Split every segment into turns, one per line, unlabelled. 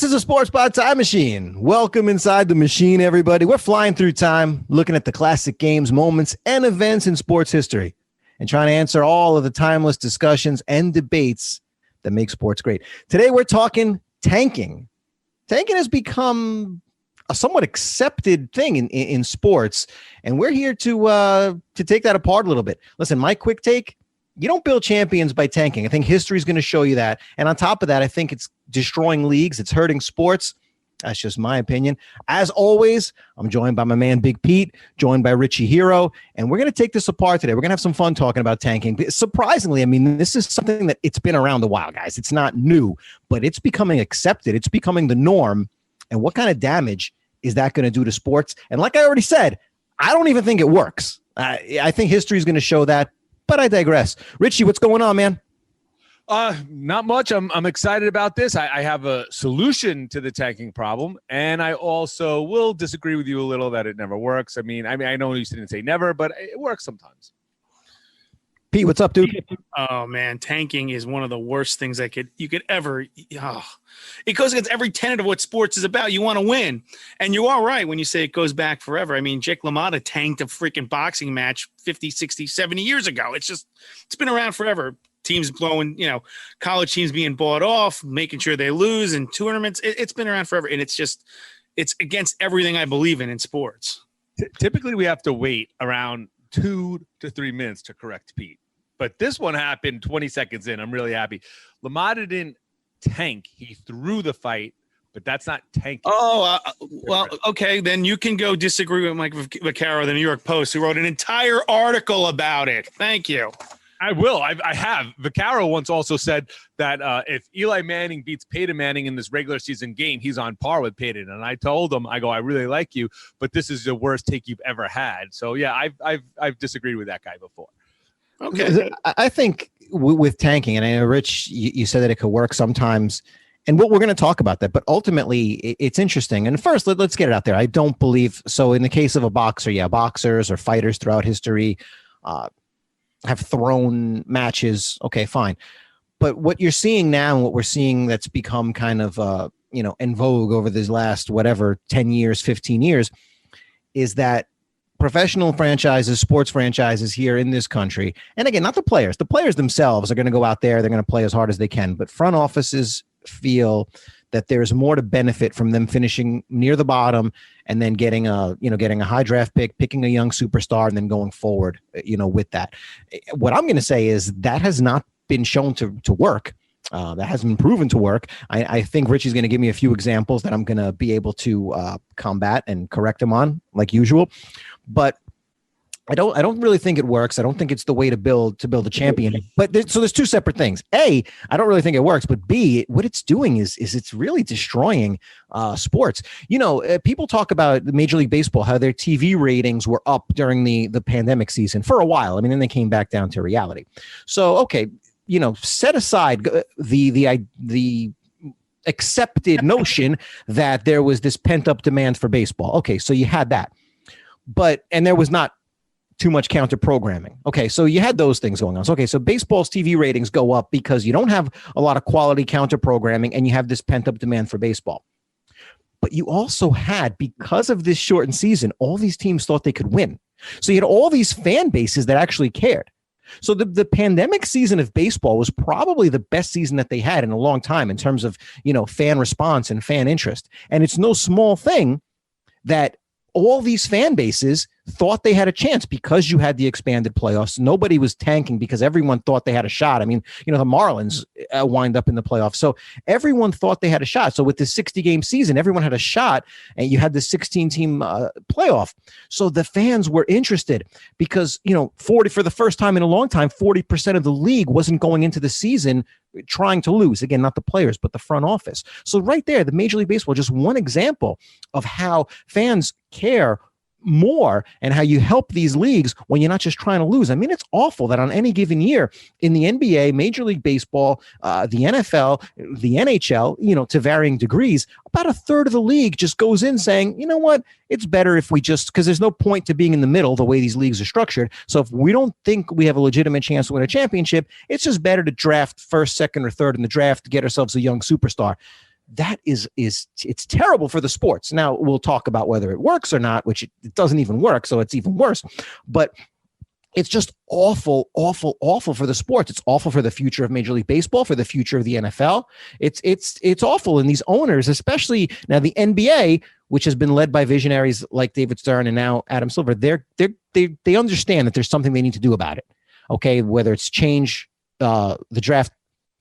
This is a Sports Pod Time Machine. Welcome inside the machine, everybody. We're flying through time, looking at the classic games, moments, and events in sports history, and trying to answer all of the timeless discussions and debates that make sports great. Today, we're talking tanking. Tanking has become a somewhat accepted thing in sports, and we're here to take that apart a little bit. Listen, my quick take: you don't build champions by tanking. I think history is going to show you that. And on top of that, I think it's destroying leagues. It's hurting sports. That's just my opinion. As always, I'm joined by my man, Big Pete, joined by Richie Hero. And we're going to take this apart today. We're going to have some fun talking about tanking. Surprisingly, I mean, this is something that it's been around a while, guys. It's not new, but it's becoming accepted. It's becoming the norm. And what kind of damage is that going to do to sports? And like I already said, I don't even think it works. I think history is going to show that. But I digress. Richie, what's going on, man?
Not much. I'm excited about this. I have a solution to the tanking problem, and I also will disagree with you a little that it never works. I mean, I know you didn't say never, but it works sometimes.
Pete, what's up, dude?
Oh man, tanking is one of the worst things you could ever. It goes against every tenet of what sports is about. You want to win, and you are right when you say it goes back forever. I mean, Jake LaMotta tanked a freaking boxing match 50, 60, 70 years ago. It's been around forever. Teams blowing, college teams being bought off, making sure they lose in tournaments. It's been around forever, and it's against everything I believe in sports.
Typically, we have to wait around 2 to 3 minutes to correct Pete. But this one happened 20 seconds in. I'm really happy. LaMotta didn't tank. He threw the fight, but that's not tanking.
Well, okay. Then you can go disagree with Mike Vaccaro of the New York Post, who wrote an entire article about it. Thank you.
I will. I have. Vaccaro once also said that if Eli Manning beats Peyton Manning in this regular season game, he's on par with Peyton. And I told him, I really like you, but this is the worst take you've ever had. So yeah, I've disagreed with that guy before.
Okay.
I think with tanking, and I know, Rich, you said that it could work sometimes, and we're going to talk about that, but ultimately it's interesting. And first, let's get it out there. I don't believe, so in the case of a boxer, boxers or fighters throughout history have thrown matches. Okay, fine. But what you're seeing now and what we're seeing that's become kind of, in vogue over these last, 10 years, 15 years, is that professional franchises, sports franchises here in this country, and again, not the players themselves are going to go out there, they're going to play as hard as they can, but front offices feel that there's more to benefit from them finishing near the bottom and then getting a high draft pick, picking a young superstar, and then going forward, with that. What I'm going to say is that has not been shown to work. That hasn't been proven to work. I think Richie's going to give me a few examples that I'm going to be able to combat and correct him on, like usual. But I don't really think it works. I don't think it's the way to build a champion. But there's two separate things. A, I don't really think it works. But B, what it's doing is it's really destroying sports. People talk about Major League Baseball, how their TV ratings were up during the pandemic season for a while. I mean, then they came back down to reality. So, okay, set aside the accepted notion that there was this pent up demand for baseball. Okay, so you had that. And there was not too much counter programming. Okay, so you had those things going on. So, okay, so baseball's TV ratings go up because you don't have a lot of quality counter programming and you have this pent up demand for baseball. But you also had, because of this shortened season, all these teams thought they could win. So you had all these fan bases that actually cared. So the pandemic season of baseball was probably the best season that they had in a long time in terms of, fan response and fan interest. And it's no small thing that all these fan bases thought they had a chance because you had the expanded playoffs. Nobody was tanking because everyone thought they had a shot. I mean, the Marlins wind up in the playoffs. So everyone thought they had a shot. So with the 60-game season, everyone had a shot, and you had the 16-team playoff. So the fans were interested because, for the first time in a long time, 40% of the league wasn't going into the season trying to lose. Again, not the players, but the front office. So right there, the Major League Baseball, just one example of how fans care more and how you help these leagues when you're not just trying to lose. I mean, it's awful that on any given year in the NBA, Major League Baseball, the NFL, the NHL, to varying degrees, about a third of the league just goes in saying, you know what, it's better if we just, because there's no point to being in the middle the way these leagues are structured. So if we don't think we have a legitimate chance to win a championship, it's just better to draft first, second, or third in the draft to get ourselves a young superstar. that is it's terrible for the sports. Now we'll talk about whether it works or not, which it doesn't even work, so it's even worse. But it's just awful, awful, awful for the sports. It's awful for the future of Major League Baseball, for the future of the NFL. It's awful. And these owners, especially now the NBA, which has been led by visionaries like David Stern and now Adam Silver, they understand that there's something they need to do about it. Okay, whether it's change the draft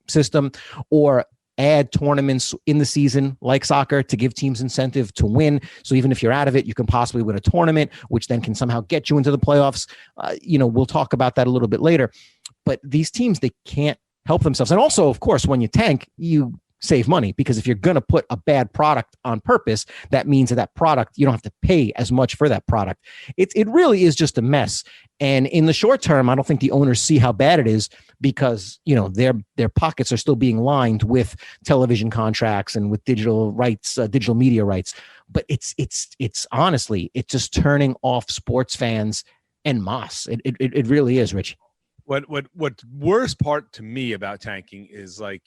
system or add tournaments in the season like soccer to give teams incentive to win. So even if you're out of it, you can possibly win a tournament, which then can somehow get you into the playoffs. We'll talk about that a little bit later. But these teams, they can't help themselves. And also, of course, when you tank, you save money, because if you're going to put a bad product on purpose, that means that product, you don't have to pay as much for that product. It really is just a mess. And in the short term, I don't think the owners see how bad it is, because their pockets are still being lined with television contracts and with digital rights, digital media rights. But it's honestly, it's just turning off sports fans en masse. It really is, Rich.
What's worst part to me about tanking is, like,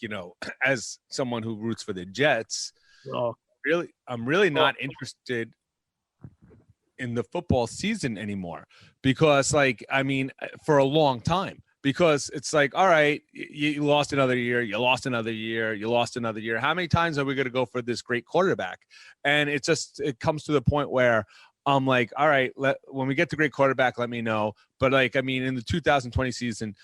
as someone who roots for the Jets, I'm really not interested in the football season anymore, because for a long time, because it's like, all right, you lost another year, you lost another year, you lost another year. How many times are we going to go for this great quarterback? And it comes to the point where I'm like, all right, when we get the great quarterback, let me know. But in the 2020 season,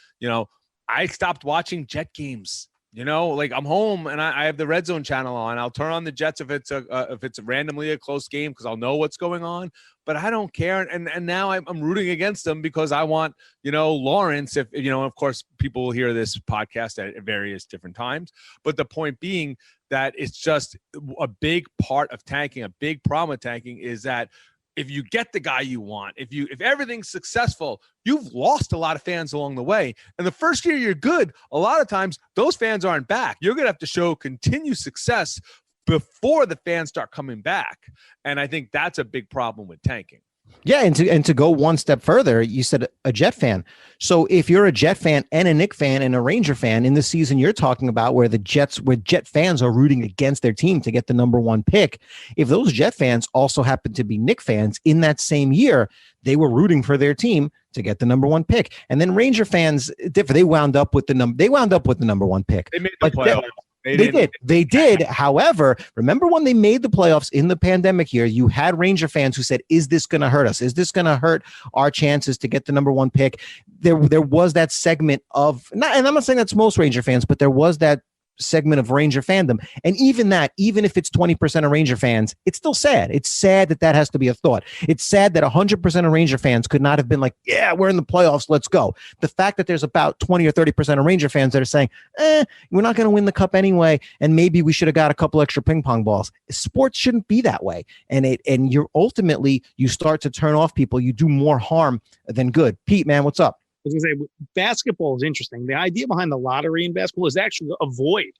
I stopped watching Jet games. I'm home and I have the Red Zone channel on. I'll turn on the Jets if it's randomly a close game, because I'll know what's going on. But I don't care. And now I'm rooting against them because I want, Lawrence. If of course, people will hear this podcast at various different times. But the point being that it's just a big part of tanking. A big problem with tanking is that if you get the guy you want, if everything's successful, you've lost a lot of fans along the way. And the first year you're good, a lot of times those fans aren't back. You're going to have to show continued success before the fans start coming back. And I think that's a big problem with tanking.
Yeah, and to go one step further, you said a Jet fan. So if you're a Jet fan and a Knick fan and a Ranger fan in the season you're talking about, where Jet fans are rooting against their team to get the number one pick, if those Jet fans also happen to be Knick fans in that same year, they were rooting for their team to get the number one pick. And then Ranger fans, they wound up with the number one pick.
They made the playoffs.
They did. However, remember when they made the playoffs in the pandemic year, you had Ranger fans who said, is this going to hurt us? Is this going to hurt our chances to get the number one pick? There was that segment of, and I'm not saying that's most Ranger fans, but there was that segment of Ranger fandom. And even if it's 20% of Ranger fans, it's still sad. It's sad that has to be a thought. It's sad that 100% of Ranger fans could not have been like, yeah, we're in the playoffs, let's go. The fact that there's about 20 or 30% of Ranger fans that are saying, we're not going to win the cup anyway, and maybe we should have got a couple extra ping pong balls. Sports shouldn't be that way. And you're ultimately, you start to turn off people. You do more harm than good. Pete, man, what's up?
I was going to say, basketball is interesting. The idea behind the lottery in basketball is actually avoid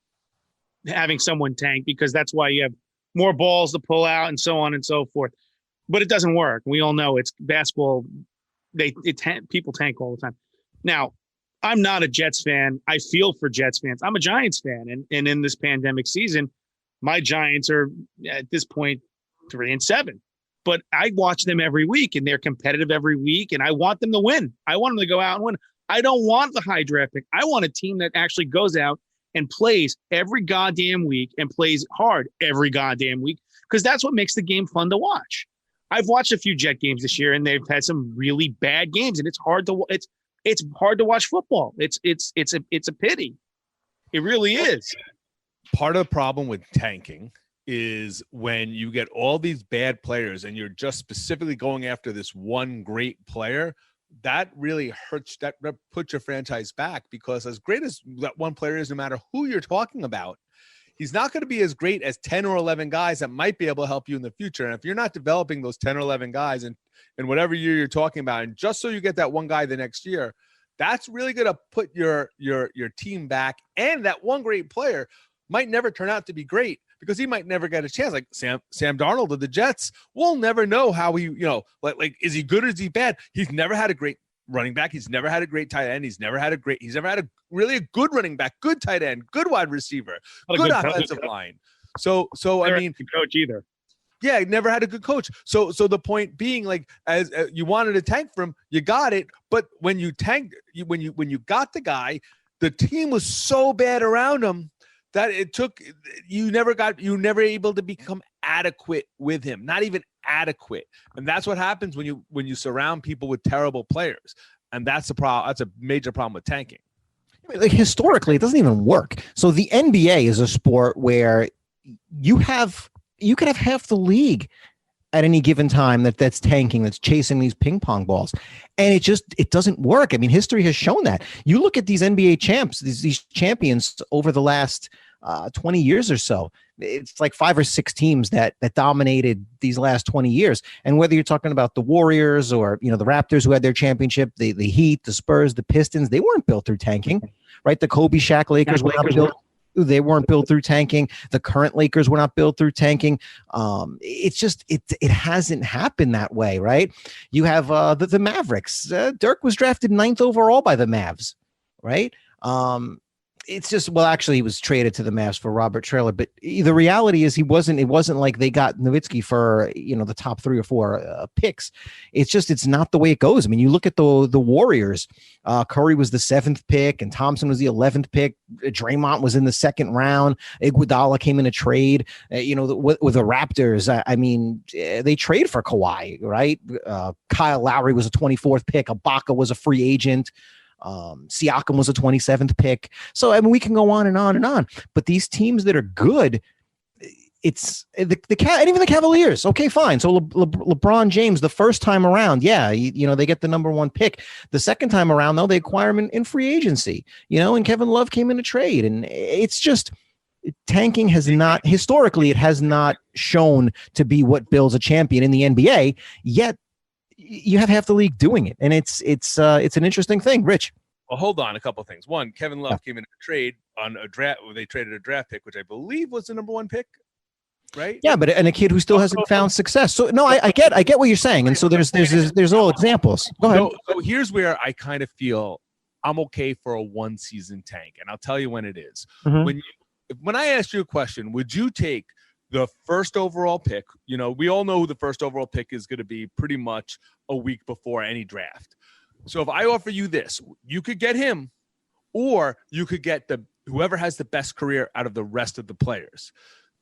having someone tank, because that's why you have more balls to pull out and so on and so forth. But it doesn't work. We all know it's basketball. People tank all the time. Now, I'm not a Jets fan. I feel for Jets fans. I'm a Giants fan. And in this pandemic season, my Giants are at this point 3-7. But I watch them every week, and they're competitive every week, and I want them to win. I want them to go out and win. I don't want the high draft pick. I want a team that actually goes out and plays every goddamn week and plays hard every goddamn week, because that's what makes the game fun to watch. I've watched a few Jet games this year, and they've had some really bad games, and it's hard to watch football. It's a pity. It really is.
Part of the problem with tanking is when you get all these bad players and you're just specifically going after this one great player, that really hurts, that puts your franchise back, because as great as that one player is, no matter who you're talking about, he's not going to be as great as 10 or 11 guys that might be able to help you in the future. And if you're not developing those 10 or 11 guys in whatever year you're talking about, and just so you get that one guy the next year, that's really going to put your team back. And that one great player might never turn out to be great, because he might never get a chance. Like Sam Darnold of the Jets, we'll never know how he, like is he good or is he bad? He's never had a great running back. He's never had a great tight end. He's never had a really good running back, good tight end, good wide receiver, good offensive line. I mean,
coach either.
Yeah, never had a good coach. So the point being, like, as you wanted to tank for him, you got it. But when you tanked, when you got the guy, the team was so bad around him that it took you never able to become adequate with him, not even adequate. And that's what happens when you surround people with terrible players. And that's a problem. That's a major problem with tanking.
Like, historically, it doesn't even work. So the NBA is a sport where you could have half the league at any given time that's tanking, that's chasing these ping pong balls. And it doesn't work. I mean, history has shown that. You look at these NBA champs, these champions over the last 20 years or so. It's like 5 or 6 teams that dominated these last 20 years. And whether you're talking about the Warriors or, the Raptors who had their championship, the Heat, the Spurs, the Pistons, they weren't built through tanking, right? The Kobe, Shaq Lakers were not built. They weren't built through tanking. The current Lakers were not built through tanking. It's just it hasn't happened that way, right? You have the Mavericks. Dirk was drafted 9th overall by the Mavs, right? It's just, well, actually, he was traded to the Mavs for Robert Traylor, but the reality is it wasn't like they got Nowitzki for, the top 3 or 4 picks. It's not the way it goes. I mean, you look at the Warriors, Curry was the 7th pick and Thompson was the 11th pick. Draymond was in the 2nd round. Iguodala came in a trade, with the Raptors. I mean, they trade for Kawhi, right? Kyle Lowry was a 24th pick. Ibaka was a free agent. Siakam was a 27th pick. So, I mean, we can go on and on and on, but these teams that are good, it's and even the Cavaliers. Okay, fine. So LeBron James, the first time around, they get the number 1 pick. The second time around, though, they acquire him in free agency, and Kevin Love came in a trade. And it's just, tanking has not, historically, it has not shown to be what builds a champion in the NBA, yet you have half the league doing it. And it's an interesting thing. Rich.
Well, hold on, a couple of things. One, Kevin Love came in a trade on a draft. They traded a draft pick, which I believe was the number 1 pick, right?
Yeah, but a kid who still hasn't found success. So no, I get what you're saying. And so there's all examples. Go ahead.
So here's where I kind of feel I'm okay for a 1-season tank, and I'll tell you when it is.
Mm-hmm.
When I asked you a question, would you take the first overall pick? We all know who the first overall pick is going to be pretty much a week before any draft. So if I offer you this, you could get him, or you could get whoever has the best career out of the rest of the players.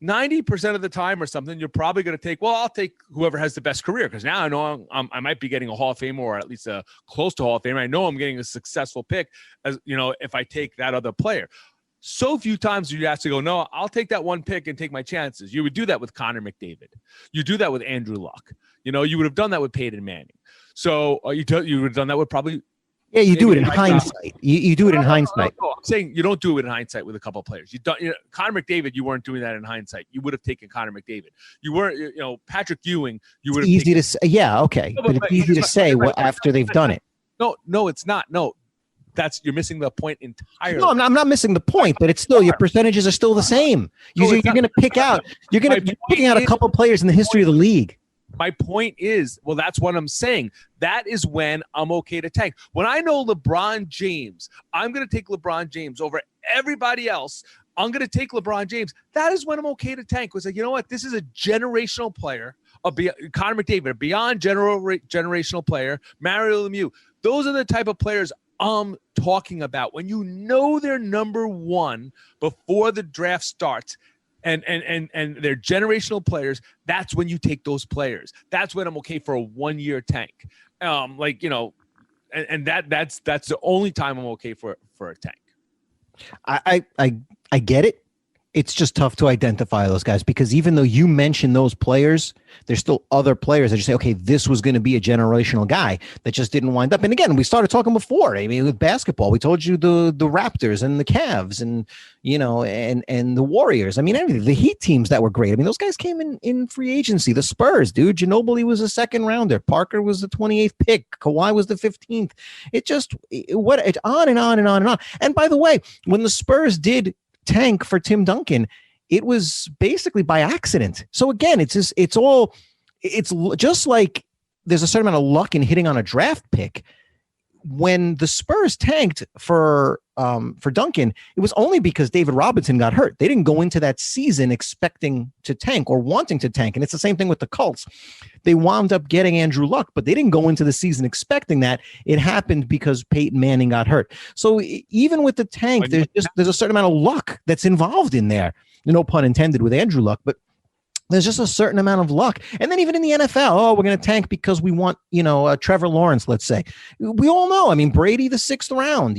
90% of the time or something, you're probably going to take, I'll take whoever has the best career, because now I know I might be getting a Hall of Famer, or at least a close to Hall of Famer. I know I'm getting a successful pick, as if I take that other player. So few times you have to go, no, I'll take that 1 pick and take my chances. You would do that with Connor McDavid. You do that with Andrew Luck. You would have done that with Peyton Manning. So you would have done that with probably.
Yeah, you do it in hindsight. You do it in hindsight.
No, I'm saying you don't do it in hindsight with a couple of players. You don't. Connor McDavid, you weren't doing that in hindsight. You would have taken Connor McDavid. You weren't. Patrick Ewing. You would have.
Easy to say. Yeah, okay, but it's easy to say after they've done it.
No, it's not. No. You're missing the point entirely.
No, I'm not missing the point, but it's still, your percentages are still the same. You're going to pick out. You're picking out a couple players in the history of the league.
My point is, that's what I'm saying. That is when I'm okay to tank. When I know LeBron James, I'm going to take LeBron James over everybody else. I'm going to take LeBron James. That is when I'm okay to tank. It's like, you know what? This is a generational player. Connor McDavid, a beyond generational player. Mario Lemieux. Those are the type of players I'm talking about. When you know they're number 1 before the draft starts, and they're generational players, that's when you take those players. That's when I'm okay for a 1-year tank. That's the only time I'm okay for a tank.
I get it. It's just tough to identify those guys, because even though you mention those players, there's still other players that you say, okay, this was going to be a generational guy that just didn't wind up. And again, we started talking before. I mean, with basketball, we told you the Raptors and the Cavs and, and the Warriors. I mean, everything, the Heat teams that were great. I mean, those guys came in free agency. The Spurs, dude, Ginobili was a 2nd rounder. Parker was the 28th pick. Kawhi was the 15th. It's on and on and on and on. And by the way, when the Spurs did tank for Tim Duncan, it was basically by accident. So again, it's just like there's a certain amount of luck in hitting on a draft pick. when the Spurs tanked for Duncan, it was only because David Robinson got hurt. They didn't go into that season expecting to tank or wanting to tank. And it's the same thing with the Colts. They wound up getting Andrew Luck, but they didn't go into the season expecting that. It happened because Peyton Manning got hurt. So even with the tank, there's a certain amount of luck that's involved in there. No pun intended with Andrew Luck, but there's just a certain amount of luck. And then even in the NFL, we're going to tank because we want, Trevor Lawrence, let's say. We all know, Brady, the 6th round,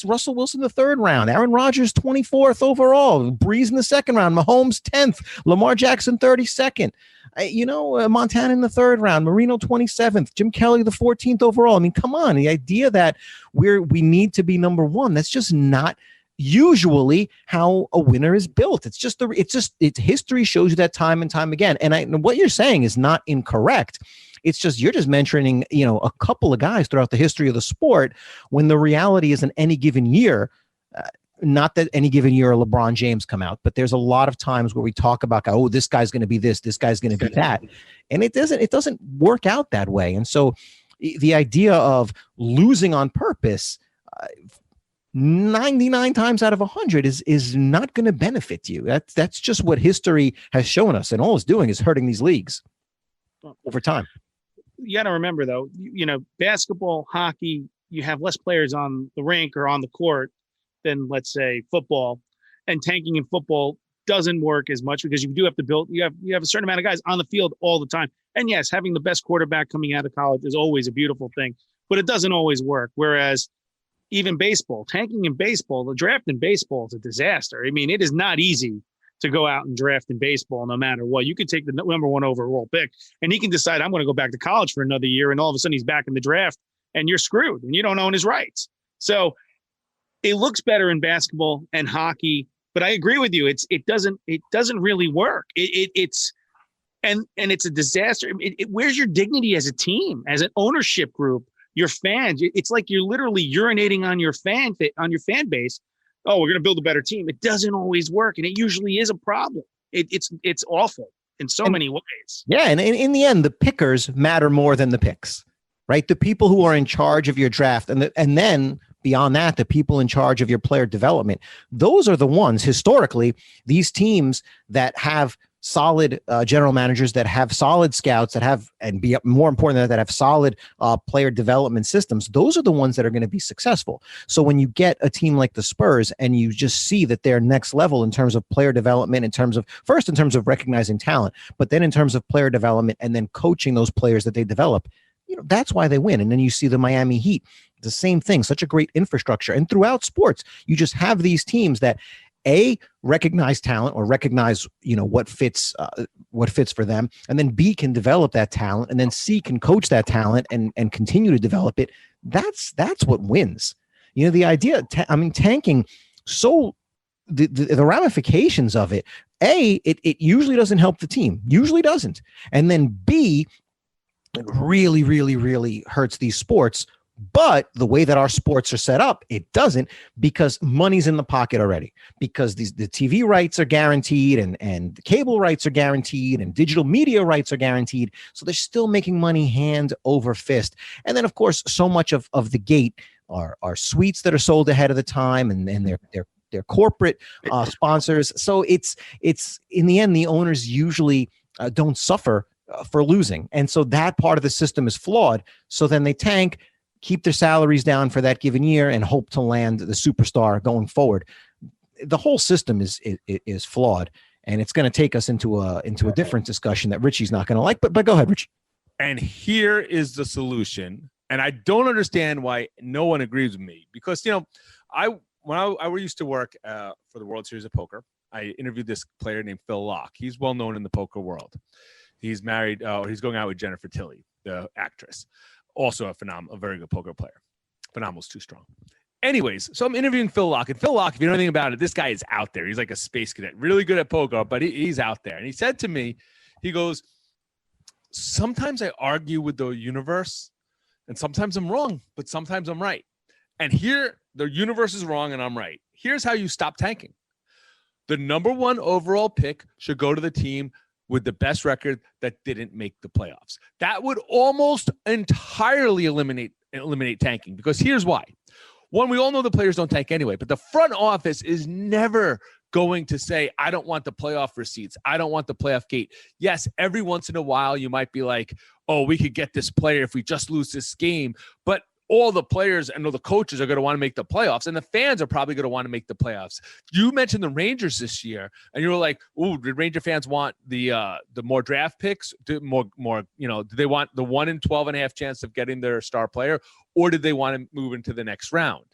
Russell Wilson, the 3rd round, Aaron Rodgers, 24th overall, Breeze in the 2nd round, Mahomes, 10th, Lamar Jackson, 32nd, Montana in the 3rd round, Marino, 27th, Jim Kelly, the 14th overall. Come on. The idea that we need to be number one, that's just not usually how a winner is built. It's history shows you that time and time again. And what you're saying is not incorrect. It's just, you're just mentioning, a couple of guys throughout the history of the sport, when the reality is in any given year, not that any given year LeBron James come out, but there's a lot of times where we talk about, this guy's going to be this guy's going to be that. And it doesn't work out that way. And so the idea of losing on purpose, 99 times out of 100 is not going to benefit you. That's just what history has shown us, and all it's doing is hurting these leagues over time.
You got to remember, though, basketball, hockey, you have less players on the rink or on the court than, let's say, football. And tanking in football doesn't work as much because you do have to build. You have a certain amount of guys on the field all the time. And yes, having the best quarterback coming out of college is always a beautiful thing, but it doesn't always work. Whereas even baseball, tanking in baseball, the draft in baseball is a disaster. It is not easy to go out and draft in baseball no matter what. You could take the number 1 overall pick and he can decide, I'm going to go back to college for another year. And all of a sudden he's back in the draft and you're screwed and you don't own his rights. So it looks better in basketball and hockey, but I agree with you. It doesn't really work. It's a disaster. Where's your dignity as a team, as an ownership group? Your fans, it's like you're literally urinating on your fan base. Oh, we're going to build a better team. It doesn't always work, and it usually is a problem. It's awful in so many ways.
Yeah, and in the end, the pickers matter more than the picks, right? The people who are in charge of your draft, and then beyond that, the people in charge of your player development. Those are the ones historically. These teams that have solid general managers, that have solid scouts, that have, and be more important, that have solid player development systems, those are the ones that are going to be successful. So when you get a team like the Spurs and you just see that they're next level in terms of player development, in terms of recognizing talent, but then in terms of player development and then coaching those players that they develop, that's why they win. And then you see the Miami Heat, the same thing, such a great infrastructure. And throughout sports, you just have these teams that recognize talent or recognize, what fits for them. And then B, can develop that talent. And then C, can coach that talent and continue to develop it. That's what wins. The idea, tanking. So the ramifications of it, it usually doesn't help the team, usually doesn't. And then B, it really, really, really hurts these sports. But the way that our sports are set up, it doesn't, because money's in the pocket already, because the TV rights are guaranteed and the cable rights are guaranteed and digital media rights are guaranteed. So they're still making money hand over fist. And then, of course, so much of the gate are suites that are sold ahead of the time and they're corporate sponsors. So it's in the end, the owners usually don't suffer for losing. And so that part of the system is flawed. So then they tank, keep their salaries down for that given year, and hope to land the superstar going forward. The whole system is flawed, and it's going to take us into a different discussion that Richie's not going to like. But go ahead, Richie.
And here is the solution. And I don't understand why no one agrees with me, because when I used to work for the World Series of Poker, I interviewed this player named Phil Locke. He's well known in the poker world. He's married, he's going out with Jennifer Tilly, the actress. Also a very good poker player. Phenomenal's too strong. Anyways, so I'm interviewing Phil Locke. And Phil Locke, if you know anything about it, this guy is out there. He's like a space cadet, really good at poker, but he's out there. And he said to me, he goes, sometimes I argue with the universe, and sometimes I'm wrong, but sometimes I'm right. And here, the universe is wrong and I'm right. Here's how you stop tanking. The number 1 overall pick should go to the team with the best record that didn't make the playoffs. That would almost entirely eliminate eliminate tanking, because here's why. One, we all know the players don't tank anyway, but the front office is never going to say, I don't want the playoff receipts. I don't want the playoff gate. Yes, every once in a while you might be like, oh, we could get this player if we just lose this game. But all the players and all the coaches are going to want to make the playoffs, and the fans are probably going to want to make the playoffs. You mentioned the Rangers this year, and you were like, "Ooh, did Ranger fans want the more draft picks? Do they want the 1 in 12.5 chance of getting their star player, or did they want to move into the next round?"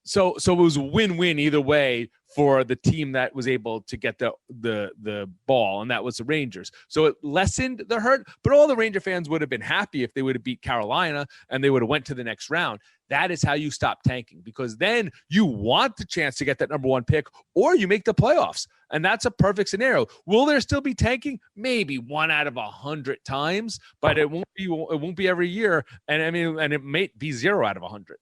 So it was a win-win either way for the team that was able to get the ball, and that was the Rangers. So it lessened the hurt, but all the Ranger fans would have been happy if they would have beat Carolina and they would have went to the next round. That is how you stop tanking, because then you want the chance to get that number 1 pick, or you make the playoffs, and that's a perfect scenario. Will there still be tanking? Maybe 1 out of 100 times, but it won't be every year, and it may be 0 out of 100.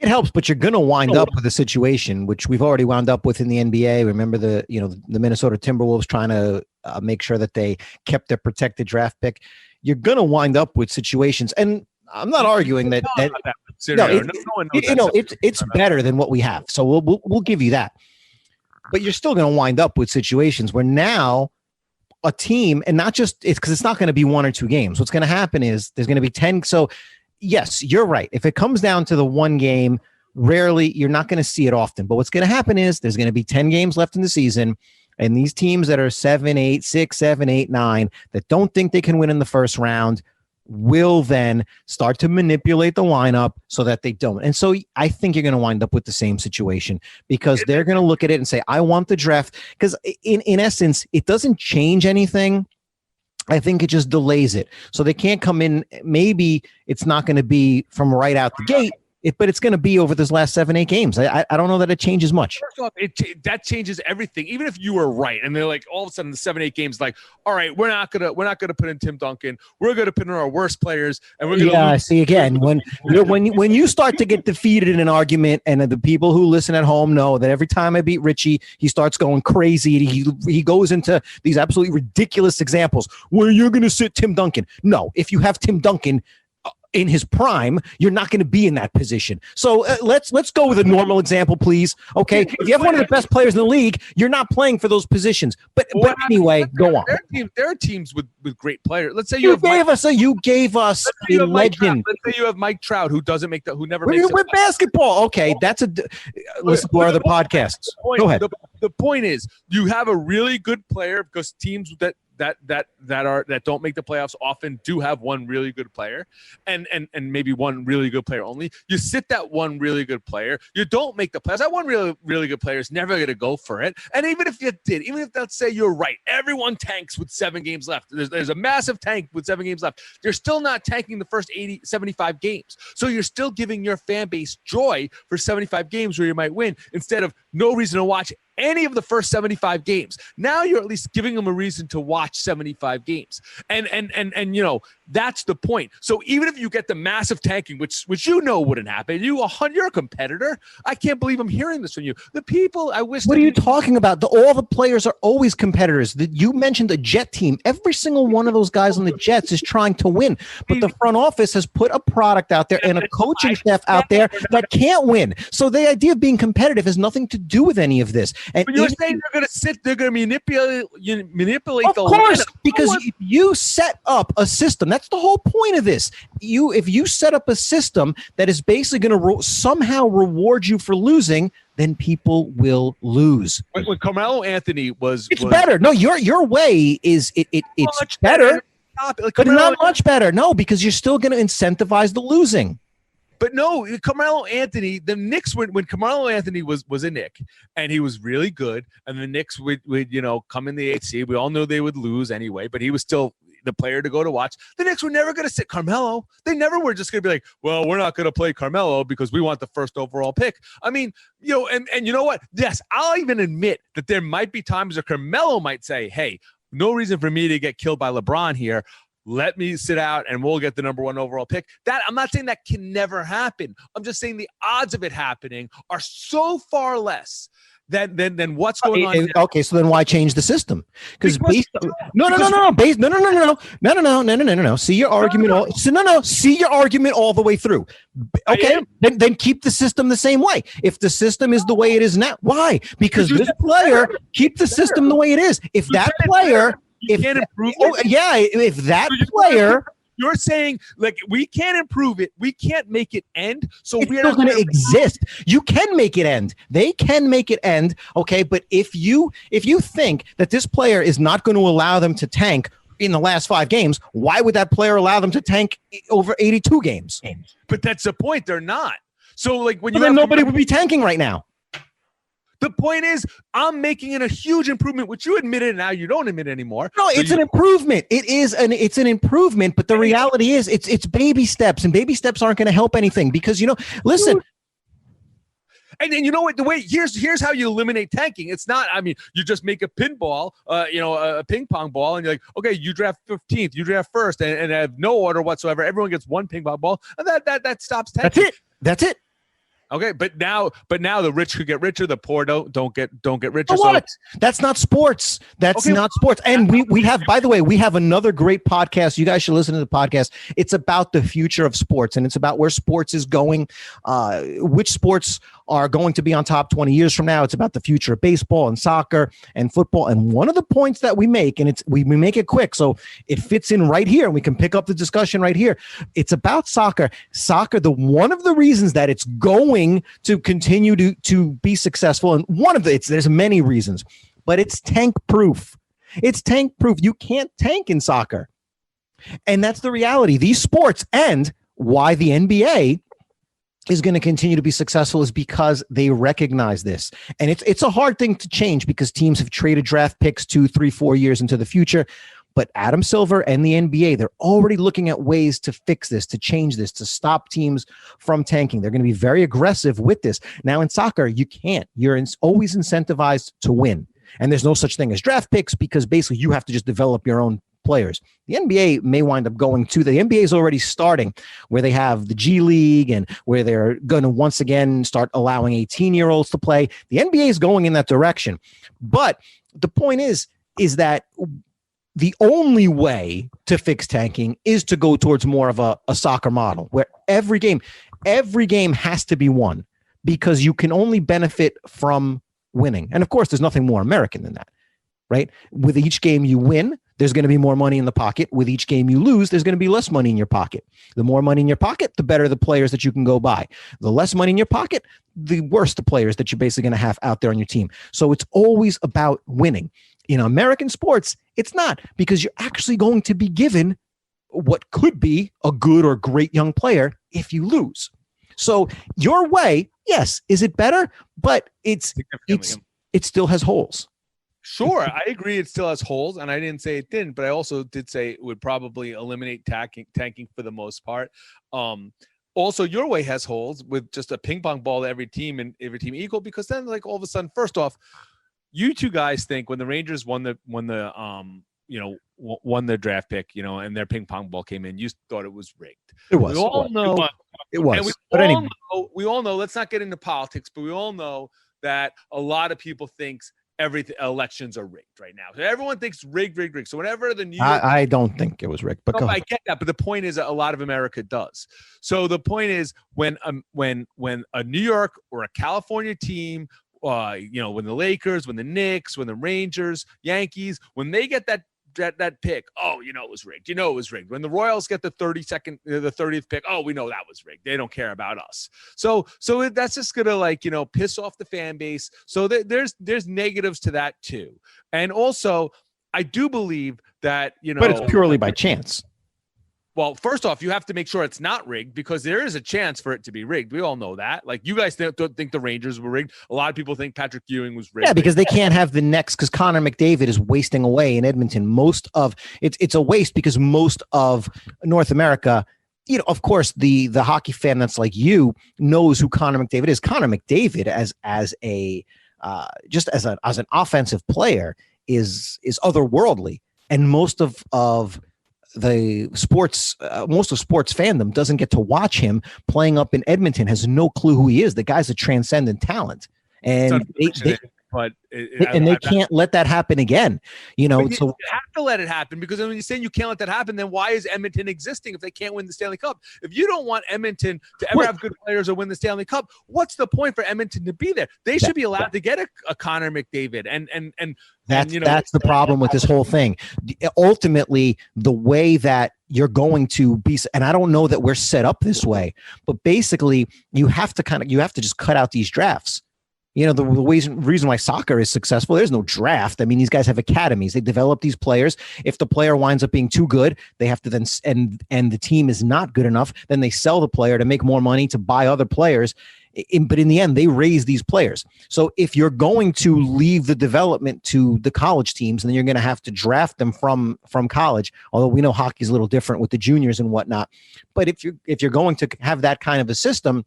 It helps, but you're going to wind up with a situation which we've already wound up with in the NBA. Remember the Minnesota Timberwolves trying to make sure that they kept their protected draft pick. You're going to wind up with situations, and I'm not arguing that. It's better than what we have, so we'll give you that. But you're still going to wind up with situations where now a team, and not just because it's not going to be 1 or 2 games. What's going to happen is there's going to be 10. So. Yes, you're right. If it comes down to the 1 game, rarely, you're not going to see it often. But what's going to happen is there's going to be 10 games left in the season, and these teams that are 7, 8, 6, 7, 8, 9 that don't think they can win in the first round will then start to manipulate the lineup so that they don't. And so I think you're going to wind up with the same situation, because they're going to look at it and say, I want the draft. Because in essence, it doesn't change anything. I think it just delays it. So they can't come in. Maybe it's not going to be from right out the gate, but it's going to be over this last 7, 8 games. I don't know that it changes much.
First off, that changes everything. Even if you were right, and they're like all of a sudden the 7, 8 games, like, all right, we're not gonna put in Tim Duncan. We're gonna put in our worst players, and we're gonna lose.
See again when you start to get defeated in an argument, and the people who listen at home know that every time I beat Richie, he starts going crazy. He goes into these absolutely ridiculous examples where you're gonna sit Tim Duncan. No, if you have Tim Duncan in his prime, you're not going to be in that position. So let's go with a normal example, please. Okay, if you have one of the best players in the league, you're not playing for those positions. But anyway, go on.
There are teams with great players. Let's say
you gave us a legend.
Let's say you have Mike Trout, who never
makes it with basketball. Okay, that's listen to our other podcasts. Go ahead.
The point is, you have a really good player, because teams that don't make the playoffs often do have one really good player, and maybe one really good player only. You sit that one really good player, you don't make the playoffs. That one really good player is never going to go for it. And even if let's say you're right, everyone tanks with 7 games left. There's a massive tank with 7 games left. They're still not tanking the first 75 games. So you're still giving your fan base joy for 75 games where you might win, instead of no reason to watch any of the first 75 games. Now you're at least giving them a reason to watch 75 games. And that's the point. So even if you get the massive tanking, which wouldn't happen, you're a competitor. I can't believe I'm hearing this from you. The people, I wish.
What are you talking about? All the players are always competitors. You mentioned the Jet team. Every single one of those guys on the Jets is trying to win, but the front office has put a product out there and a coaching staff out there that can't win. So the idea of being competitive has nothing to do with any of this. And
but you're saying they're going to manipulate
of
the
course,
lineup.
because if you set up a system, that's the whole point of this. If you set up a system that is basically going to somehow reward you for losing, then people will lose.
When Carmelo Anthony was
better. No, your way is it's better, but not much better. No, because you're still going to incentivize the losing.
But no, Carmelo Anthony, the Knicks, when Carmelo Anthony was a Knick, and he was really good, and the Knicks would come in the 8th seed. We all knew they would lose anyway, but he was still the player to go to watch. The Knicks were never going to sit Carmelo. They never were just going to be like, well, we're not going to play Carmelo because we want the first overall pick. I mean, and you know what? Yes, I'll even admit that there might be times where Carmelo might say, hey, no reason for me to get killed by LeBron here. Let me sit out and we'll get the number 1 overall pick. That I'm not saying that can never happen. I'm just saying the odds of it happening are so far less then what's going on?
Okay, so then why change the system?
Because
No. See your argument. See your argument all the way through. Okay, then keep the system the same way. If the system is the way it is now, why? Because this player, keep the system the way it is. If that player, if that player.
You're saying like we can't improve it, we can't make it end, so
we're not going to exist. You can make it end. They can make it end. Okay, but if you think that this player is not going to allow them to tank in the last 5 games, why would that player allow them to tank over 82 games?
But that's the point. They're not. So like when
then nobody would be tanking right now.
The point is, I'm making it a huge improvement, which you admitted now you don't admit anymore.
No, it's an improvement. It's an improvement, but the reality is it's baby steps, and baby steps aren't going to help anything because listen.
And then you know what? The way here's how you eliminate tanking. It's not. I mean, you just make a pinball, a ping pong ball, and you're like, okay, you draft 15th, you draft first, and have no order whatsoever. Everyone gets one ping pong ball, and that stops tanking.
That's it.
Okay, but now the rich could get richer, the poor don't get richer.
What? That's not sports. That's not sports. And we have, by the way, we have another great podcast. You guys should listen to the podcast. It's about the future of sports, and it's about where sports is going, which sports are going to be on top 20 years from now. It's about the future of baseball and soccer and football. And one of the points that we make, and we make it quick, so it fits in right here, and we can pick up the discussion right here. It's about soccer. Soccer, one of the reasons that it's going to continue to be successful, and there's many reasons, but it's tank proof. It's tank proof. You can't tank in soccer. And that's the reality. These sports, and why the NBA is going to continue to be successful, is because they recognize this. And it's a hard thing to change because teams have traded draft picks 2, 3, 4 years into the future. But Adam Silver and the NBA, they're already looking at ways to fix this, to change this, to stop teams from tanking. They're going to be very aggressive with this. Now in soccer, you can't. You're always incentivized to win. And there's no such thing as draft picks because basically you have to just develop your own players. The NBA may wind up going to the NBA is already starting where they have the G League and where they're going to once again start allowing 18-year-olds to play. The NBA is going in that direction. But the point is that the only way to fix tanking is to go towards more of a soccer model where every game has to be won because you can only benefit from winning. And of course, there's nothing more American than that, right? With each game you win, there's going to be more money in the pocket. With each game you lose, there's going to be less money in your pocket. The more money in your pocket, the better the players that you can go buy. The less money in your pocket, the worse the players that you're basically going to have out there on your team. So it's always about winning. In American sports, it's not, because you're actually going to be given what could be a good or great young player if you lose. So your way, yes, is it better? But it still has holes.
Sure, I agree it still has holes, and I didn't say it didn't, but I also did say it would probably eliminate tanking for the most part. Also, your way has holes with just a ping pong ball to every team and every team equal, because then like all of a sudden, first off, you two guys think when the Rangers won the draft pick, and their ping pong ball came in, you thought it was rigged.
It was.
We all know
it was.
And we all know. Let's not get into politics, but we all know that a lot of people thinks elections are rigged right now. So everyone thinks rigged. So whenever the New York,
I don't think it was rigged, but
I get that. But the point is, a lot of America does. So the point is, when a New York or a California team, when the Lakers, when the Knicks, when the Rangers, Yankees, when they get that pick, it was rigged. It was rigged. When the Royals get the 30th pick, we know that was rigged. They don't care about us. So that's just gonna piss off the fan base. So there's negatives to that too. And also, I do believe that
but it's purely by chance.
Well, first off, you have to make sure it's not rigged, because there is a chance for it to be rigged. We all know that. Like, you guys don't think the Rangers were rigged. A lot of people think Patrick Ewing was rigged.
Yeah, because they can't have the next, because Connor McDavid is wasting away in Edmonton. It's a waste because most of North America, of course, the hockey fan that's like you knows who Connor McDavid is. Connor McDavid as an offensive player is otherworldly, and most of sports fandom doesn't get to watch him playing up in Edmonton, has no clue who he is. The guy's a transcendent talent, and
but
and they can't let that happen again. So
you have to let it happen, because when you're saying you can't let that happen, then why is Edmonton existing if they can't win the Stanley Cup? If you don't want Edmonton to ever have good players or win the Stanley Cup, what's the point for Edmonton to be there? They should be allowed to get a Connor McDavid, and
that's the problem with this whole thing. Ultimately, the way that you're going to be, and I don't know that we're set up this way, but basically you have to just cut out these drafts. The reason why soccer is successful, there's no draft. I mean, these guys have academies. They develop these players. If the player winds up being too good, they have to then, and the team is not good enough, then they sell the player to make more money to buy other players. But in the end, they raise these players. So if you're going to leave the development to the college teams, then you're going to have to draft them from college. Although we know hockey's a little different with the juniors and whatnot. But if you're going to have that kind of a system,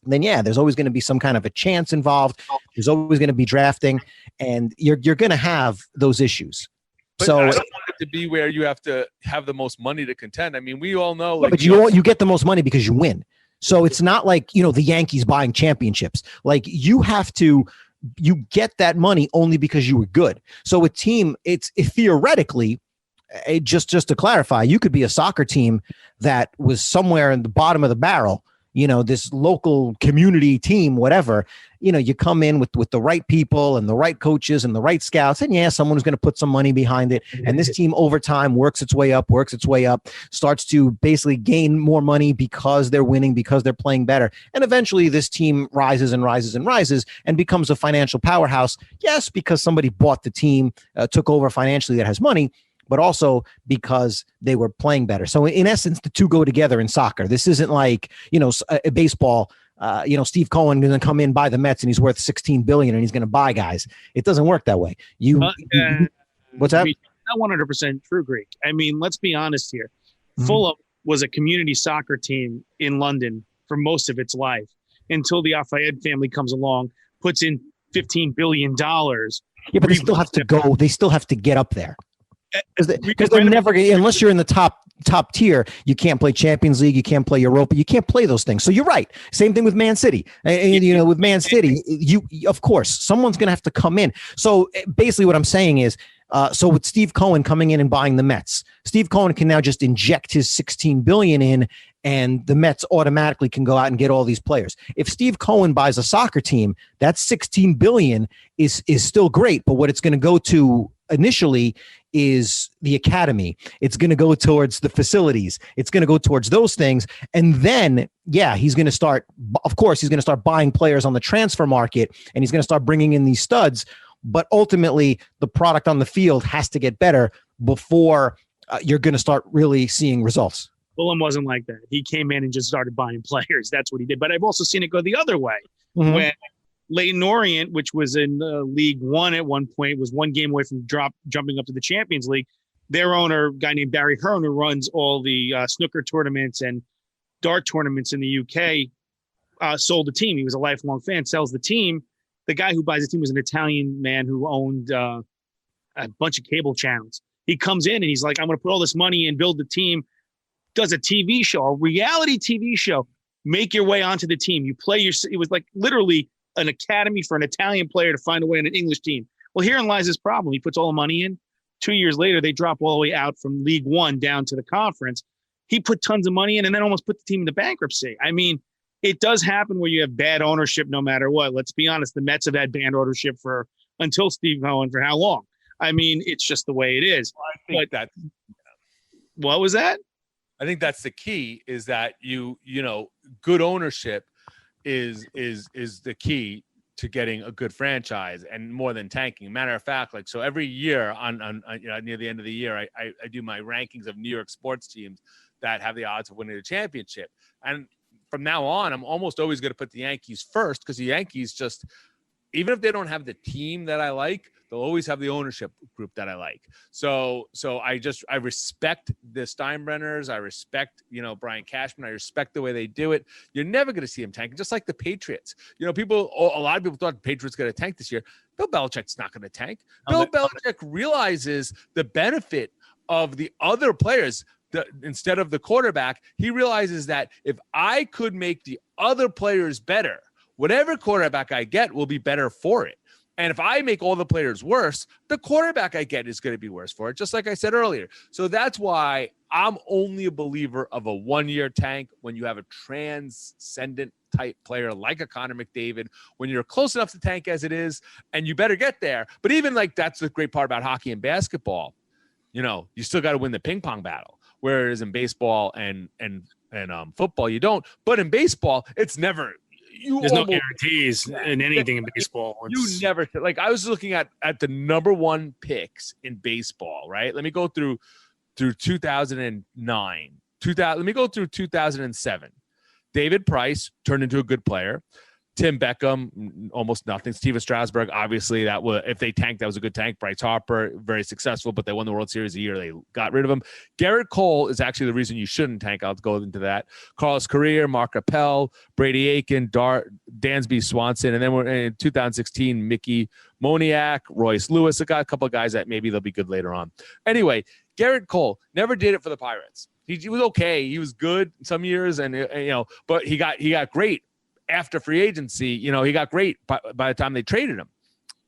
then there's always going to be some kind of a chance involved. There's always going to be drafting, and you're going to have those issues.
But
so
I don't want it to be where you have to have the most money to contend. I mean, we all know.
But you get the most money because you win. So it's not like, the Yankees buying championships. Like you get that money only because you were good. So a team, it's theoretically, just to clarify, you could be a soccer team that was somewhere in the bottom of the barrel, this local community team, whatever. You come in with the right people and the right coaches and the right scouts, and someone who's going to put some money behind it. And this team over time works its way up, starts to basically gain more money because they're winning, because they're playing better. And eventually this team rises and rises and rises and becomes a financial powerhouse. Yes, because somebody bought the team, took over financially, that has money, but also because they were playing better. So in essence, the two go together in soccer. This isn't like, a baseball, Steve Cohen going to come in, buy the Mets, and he's worth $16 billion and he's going to buy guys. It doesn't work that way. What's that?
Not 100% true, Greek. I mean, let's be honest here.
Mm-hmm.
Fulham was a community soccer team in London for most of its life until the Al-Fayed family comes along, puts in $15 billion.
Yeah, but they still have to go. They still have to get up there. Because they're never, unless you're in the top tier, you can't play Champions League, you can't play Europa, you can't play those things. So you're right. Same thing with Man City. And with Man City, of course, someone's going to have to come in. So basically, what I'm saying is, so with Steve Cohen coming in and buying the Mets, Steve Cohen can now just inject his $16 billion in, and the Mets automatically can go out and get all these players. If Steve Cohen buys a soccer team, that $16 billion is still great, but what it's going to go to initially is the academy. It's going to go towards the facilities. It's going to go towards those things. And then, he's going to start, of course, he's going to start buying players on the transfer market, and he's going to start bringing in these studs. But ultimately, the product on the field has to get better before you're going to start really seeing results.
Fulham wasn't like that. He came in and just started buying players. That's what he did. But I've also seen it go the other way.
Mm-hmm.
When Leyton Orient, which was in League One at one point, was one game away from jumping up to the Champions League. Their owner, a guy named Barry Hearn, who runs all the snooker tournaments and dart tournaments in the UK, sold the team. He was a lifelong fan, sells the team. The guy who buys the team was an Italian man who owned a bunch of cable channels. He comes in and he's like, I'm going to put all this money and build the team. Does a TV show, a reality TV show, make your way onto the team. You play it was like literally an academy for an Italian player to find a way on an English team. Well, herein lies his problem. He puts all the money in. 2 years later, they drop all the way out from League One down to the conference. He put tons of money in and then almost put the team into bankruptcy. I mean, it does happen where you have bad ownership no matter what. Let's be honest. The Mets have had bad ownership until Steve Cohen for how long? I mean, it's just the way it is.
Well, I think
what was that?
I think that's the key, is that good ownership is the key to getting a good franchise, and more than tanking. Matter of fact, so every year on near the end of the year, I do my rankings of New York sports teams that have the odds of winning the championship. And from now on, I'm almost always going to put the Yankees first, because the Yankees just, even if they don't have the team that I like, they'll always have the ownership group that I like. So I respect the Steinbrenners. I respect, Brian Cashman. I respect the way they do it. You're never going to see them tank, just like the Patriots. A lot of people thought the Patriots going to tank this year. Bill Belichick's not going to tank. Bill Belichick realizes the benefit of the other players. Instead of the quarterback, he realizes that if I could make the other players better, whatever quarterback I get will be better for it. And if I make all the players worse, the quarterback I get is going to be worse for it, just like I said earlier. So that's why I'm only a believer of a one-year tank when you have a transcendent type player like a Connor McDavid, when you're close enough to tank as it is, and you better get there. But even like that's the great part about hockey and basketball. You still got to win the ping pong battle. Whereas in baseball and football, you don't. But in baseball, it's never.
There's no guarantees in anything in baseball.
You never like. I was looking at the number one picks in baseball. Right. Let me go through 2009. Let me go through 2007. David Price turned into a good player. Tim Beckham, almost nothing. Steven Strasburg, obviously, that was if they tanked, that was a good tank. Bryce Harper, very successful, but they won the World Series a year. They got rid of him. Garrett Cole is actually the reason you shouldn't tank. I'll go into that. Carlos Correa, Mark Appel, Brady Aiken, Dansby Swanson, and then we're in 2016, Mickey Moniak, Royce Lewis. I got a couple of guys that maybe they'll be good later on. Anyway, Garrett Cole never did it for the Pirates. He was okay. He was good some years, but he got great. After free agency, he got great by the time they traded him.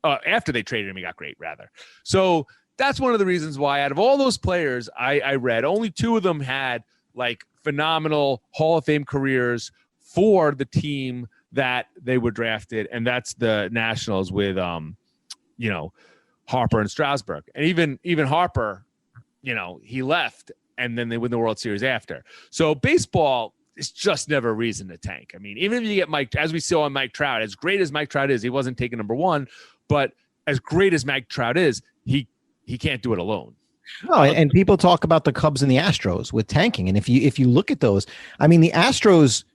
After they traded him, he got great, rather. So that's one of the reasons why out of all those players I read, only two of them had like phenomenal Hall of Fame careers for the team that they were drafted. And that's the Nationals with, Harper and Strasburg. And even Harper, he left and then they win the World Series after. So baseball, it's just never a reason to tank. I mean, even if you get Mike, as we saw on Mike Trout, as great as Mike Trout is, he wasn't taking number one, but as great as Mike Trout is, he can't do it alone.
No, and people talk about the Cubs and the Astros with tanking. And if you look at those, I mean, the Astros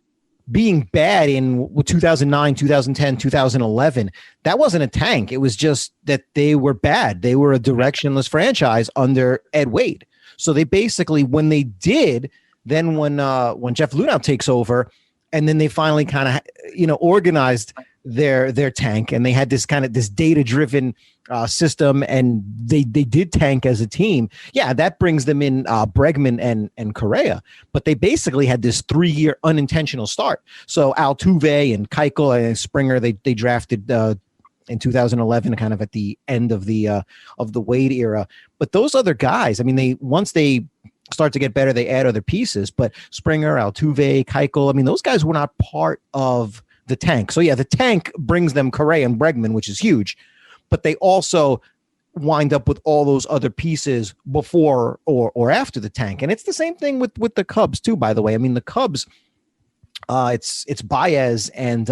being bad in 2009, 2010, 2011, that wasn't a tank. It was just that they were bad. They were a directionless franchise under Ed Wade. So they basically, when they did, then when Jeff Luhnow takes over, and then they finally kind of organized their tank, and they had this data driven system, and they did tank as a team. Yeah, that brings them in Bregman and Correa, but they basically had this 3-year unintentional start. So Altuve and Keuchel and Springer they drafted in 2011, kind of at the end of the Wade era. But those other guys, I mean, once they start to get better, they add other pieces. But Springer, Altuve, Keuchel, I mean, those guys were not part of the tank. So yeah, the tank brings them Correa and Bregman, which is huge, but they also wind up with all those other pieces before or after the tank. And it's the same thing with the Cubs too, by the way. I mean, the Cubs, it's Baez and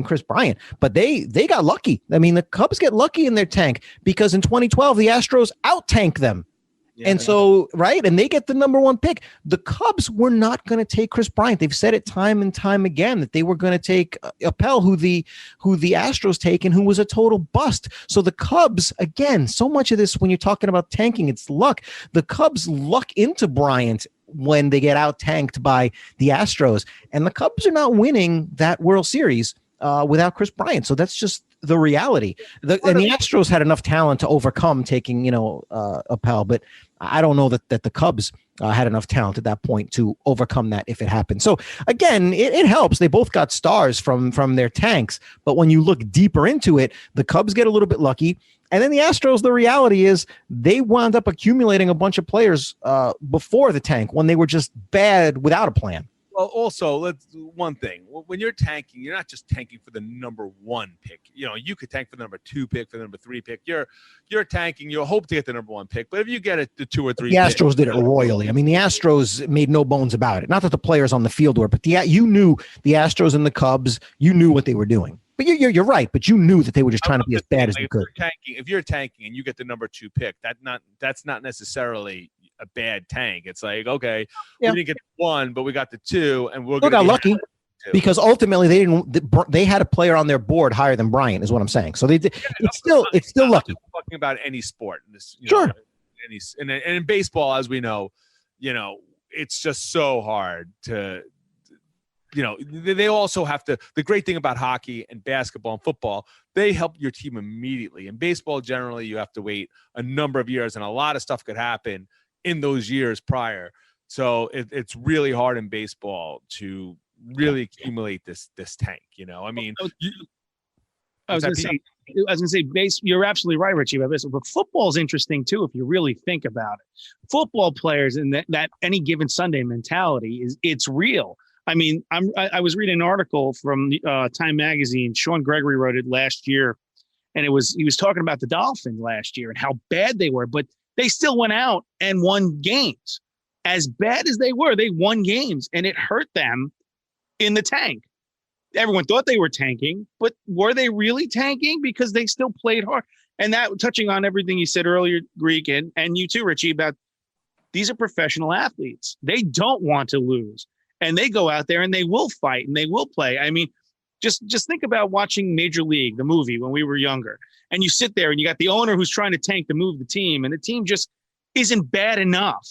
Chris Bryant, but they got lucky. I mean, the Cubs get lucky in their tank because in 2012 the Astros out tanked them. Yeah, and so, right, and they get the number one pick. The Cubs were not going to take Chris Bryant. They've said it time and time again that they were going to take Appel, who the Astros take, and who was a total bust. So the Cubs, again, so much of this when you're talking about tanking, it's luck. The Cubs luck into Bryant when they get out tanked by the Astros, and the Cubs are not winning that World Series without Chris Bryant. So that's just the reality. And the Astros had enough talent to overcome taking, Appel, but I don't know that the Cubs had enough talent at that point to overcome that if it happened. So again, it helps. They both got stars from their tanks, but when you look deeper into it, the Cubs get a little bit lucky. And then the Astros, the reality is they wound up accumulating a bunch of players before the tank when they were just bad without a plan.
Well, also, one thing. When you're tanking, you're not just tanking for the number one pick. You could tank for the number 2 pick, for the number 3 pick. You're tanking. You hope to get the number 1 pick. But if you get it the 2 or 3
the Astros did it royally. I mean, the Astros made no bones about it. Not that the players on the field were, but you knew the Astros and the Cubs, you knew what they were doing. But you're right. But you knew that they were just trying to be as bad as they could.
If you're tanking and you get the number 2 pick, that's not necessarily a bad tank. It's like, okay, we didn't get the 1, but we got the 2, and we're
got lucky because ultimately they had a player on their board higher than Bryant, is what I'm saying. So they did. It's still lucky.
I'm talking about any sport.
Sure.
And in baseball, as we know, it's just so hard to. They also have to. The great thing about hockey and basketball and football, they help your team immediately. In baseball, generally, you have to wait a number of years, and a lot of stuff could happen in those years prior. So it's really hard in baseball to really accumulate this tank. I mean,
I was going to say, you're absolutely right, Richie, about this. But football is interesting too, if you really think about it. Football players and that any given Sunday mentality it's real. I mean, I was reading an article from Time Magazine. Sean Gregory wrote it last year, and he was talking about the Dolphins last year and how bad they were, but they still went out and won games. As bad as they were, they won games, and it hurt them in the tank. Everyone thought they were tanking, but were they really tanking? Because they still played hard. And that, touching on everything you said earlier, Greek, and you too, Richie, about these are professional athletes. They don't want to lose, and they go out there and they will fight and they will play. I mean, just think about watching Major League, the movie, when we were younger, and you sit there and you got the owner who's trying to tank to move the team, and the team just isn't bad enough.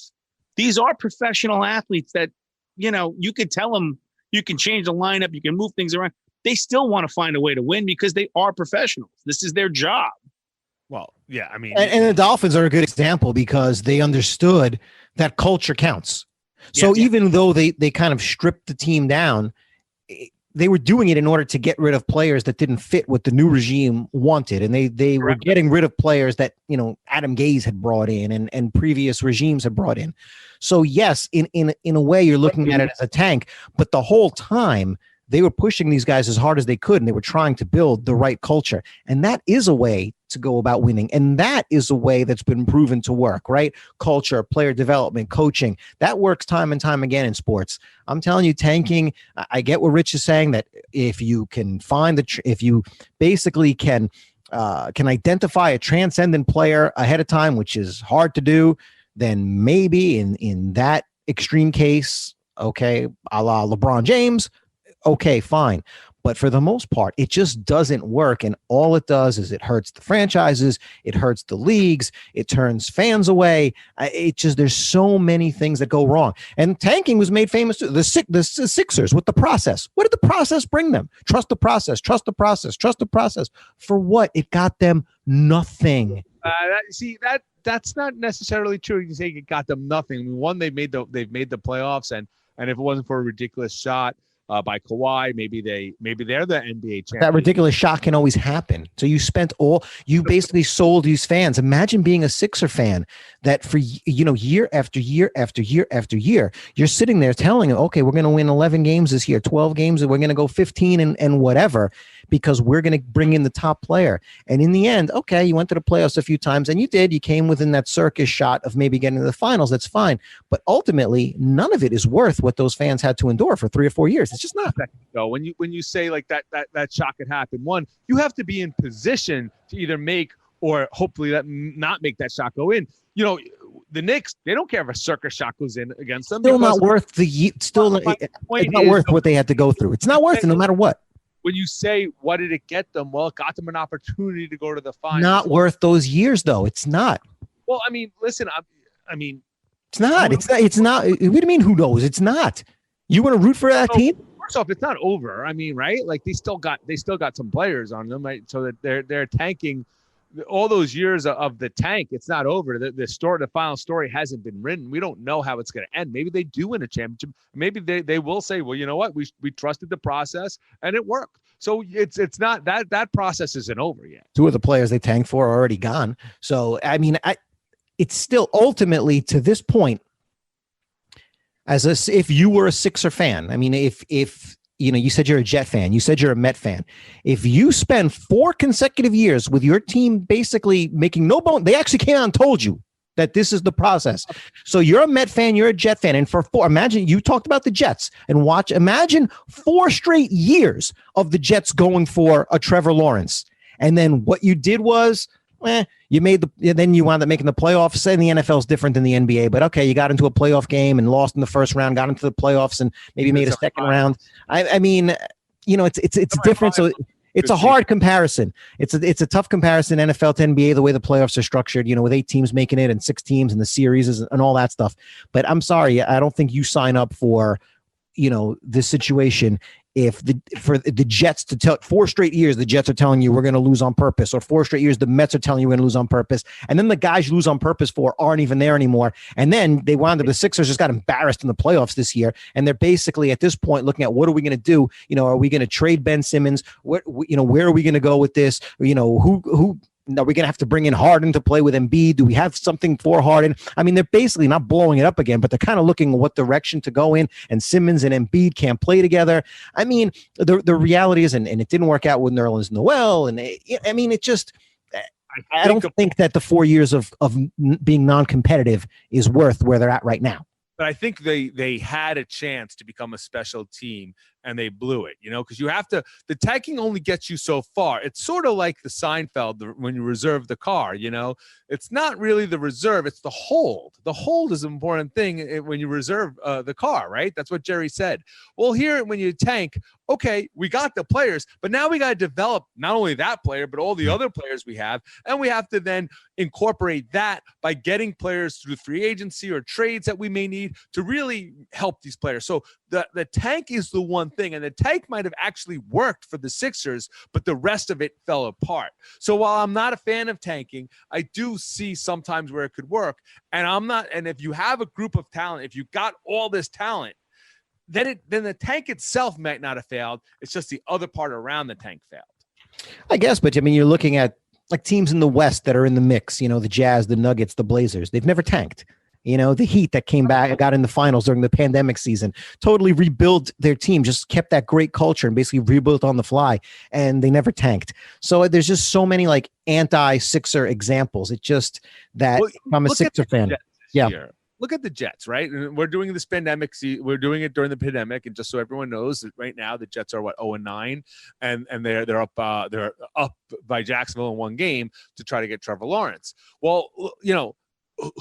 These are professional athletes that, you could tell them you can change the lineup, you can move things around. They still want to find a way to win because they are professionals. This is their job.
Well, yeah, I mean,
and the Dolphins are a good example because they understood that culture counts. So even though they kind of stripped the team down, they were doing it in order to get rid of players that didn't fit what the new regime wanted. And they were getting rid of players that, Adam Gase had brought in and previous regimes had brought in. So yes, in a way you're looking at it as a tank, but the whole time they were pushing these guys as hard as they could, and they were trying to build the right culture. And that is a way to go about winning. And that is a way that's been proven to work, right? Culture, player development, coaching, that works time and time again in sports. I'm telling you, tanking, I get what Rich is saying, that if you can find if you basically can identify a transcendent player ahead of time, which is hard to do, then maybe in that extreme case, okay, a la LeBron James, okay, fine. But for the most part, it just doesn't work. And all it does is it hurts the franchises. It hurts the leagues. It turns fans away. There's so many things that go wrong. And tanking was made famous too. The Sixers with the process. What did the process bring them? Trust the process, trust the process, trust the process. For what? It got them nothing.
That's not necessarily true. You say it got them nothing. I mean, one, they've made the playoffs, and if it wasn't for a ridiculous shot by Kawhi, maybe they're the NBA champion. That
ridiculous shot can always happen. So you basically sold these fans. Imagine being a Sixer fan that for year after year after year after year, you're sitting there telling them, okay, we're going to win 11 games this year, 12 games, and we're going to go 15 and whatever, because we're going to bring in the top player. And in the end, okay, you went to the playoffs a few times, and you came within that circus shot of maybe getting to the finals. That's fine. But ultimately, none of it is worth what those fans had to endure for 3 or 4 years. It's just not.
So when you say like that shot could happen, one, you have to be in position to either make or hopefully not make that shot go in. The Knicks, they don't care if a circus shot goes in against them.
Still not worth it's not worth what they had to go through. It's not worth it no matter what.
When you say, what did it get them? Well, it got them an opportunity to go to the finals.
Not worth those years, though. It's not.
Well, I mean, listen,
it's not. It's not. What do you mean, who knows? It's not. You want to root for that team?
First off, it's not over. I mean, right? Like they still got some players on them, right? So that they're tanking all those years of the tank. It's not over. The final story hasn't been written. We don't know how it's going to end. Maybe they do win a championship. Maybe they will say, well, you know what? We trusted the process and it worked. So it's not that process isn't over yet.
2 of the players they tanked for are already gone. So I mean, it's still ultimately to this point. If you were a Sixer fan, I mean, if you said you're a Jet fan, you said you're a Met fan. If you spend 4 consecutive years with your team basically making no bone, they actually came out and told you that this is the process. So you're a Met fan, you're a Jet fan, and imagine you talked about the Jets and imagine 4 straight years of the Jets going for a Trevor Lawrence, and then what you did was, then you wound up making the playoffs. And the NFL is different than the NBA, but okay, you got into a playoff game and lost in the first round, got into the playoffs and maybe made a second round. I mean, it's different. So it's a hard comparison. It's a tough comparison, NFL to NBA, the way the playoffs are structured, with 8 teams making it and 6 teams and the series and all that stuff. But I'm sorry, I don't think you sign up for, this situation for the Jets to tell 4 straight years, the Jets are telling you we're going to lose on purpose, or 4 straight years, the Mets are telling you we're going to lose on purpose. And then the guys you lose on purpose for aren't even there anymore. And then they wound up, the Sixers just got embarrassed in the playoffs this year. And they're basically at this point looking at what are we going to do? Are we going to trade Ben Simmons? Where are we going to go with this? Who are we going to have to bring in Harden to play with Embiid? Do we have something for Harden? I mean, they're basically not blowing it up again, but they're kind of looking at what direction to go in, and Simmons and Embiid can't play together. I mean, the reality is, and it didn't work out with Nerlens Noel. And I don't think that the 4 years of being non-competitive is worth where they're at right now.
But I think they had a chance to become a special team, and they blew it, because the tanking only gets you so far. It's sort of like the Seinfeld when you reserve the car, it's not really the reserve, it's the hold. The hold is an important thing when you reserve the car, right? That's what Jerry said. Well, here, when you tank, okay, we got the players, but now we got to develop not only that player, but all the other players we have. And we have to then incorporate that by getting players through free agency or trades that we may need to really help these players. So the tank is the one thing, and the tank might have actually worked for the Sixers, but the rest of it fell apart. So while I'm not a fan of tanking, I do see sometimes where it could work. And if you have a group of talent, if you got all this talent, then the tank itself might not have failed. It's just the other part around the tank failed.
I guess, but I mean, you're looking at like teams in the West that are in the mix, the Jazz, the Nuggets, the Blazers. They've never tanked. The Heat that came back, got in the finals during the pandemic season, totally rebuilt their team, just kept that great culture and basically rebuilt on the fly, and they never tanked. So there's just so many like anti-Sixer examples. It's just that I'm a Sixer fan. Yeah.
Look at the Jets, right? And we're doing this pandemic. We're doing it during the pandemic, and just so everyone knows, that right now the Jets are 0-9, and they're up by Jacksonville in 1 game to try to get Trevor Lawrence. Well,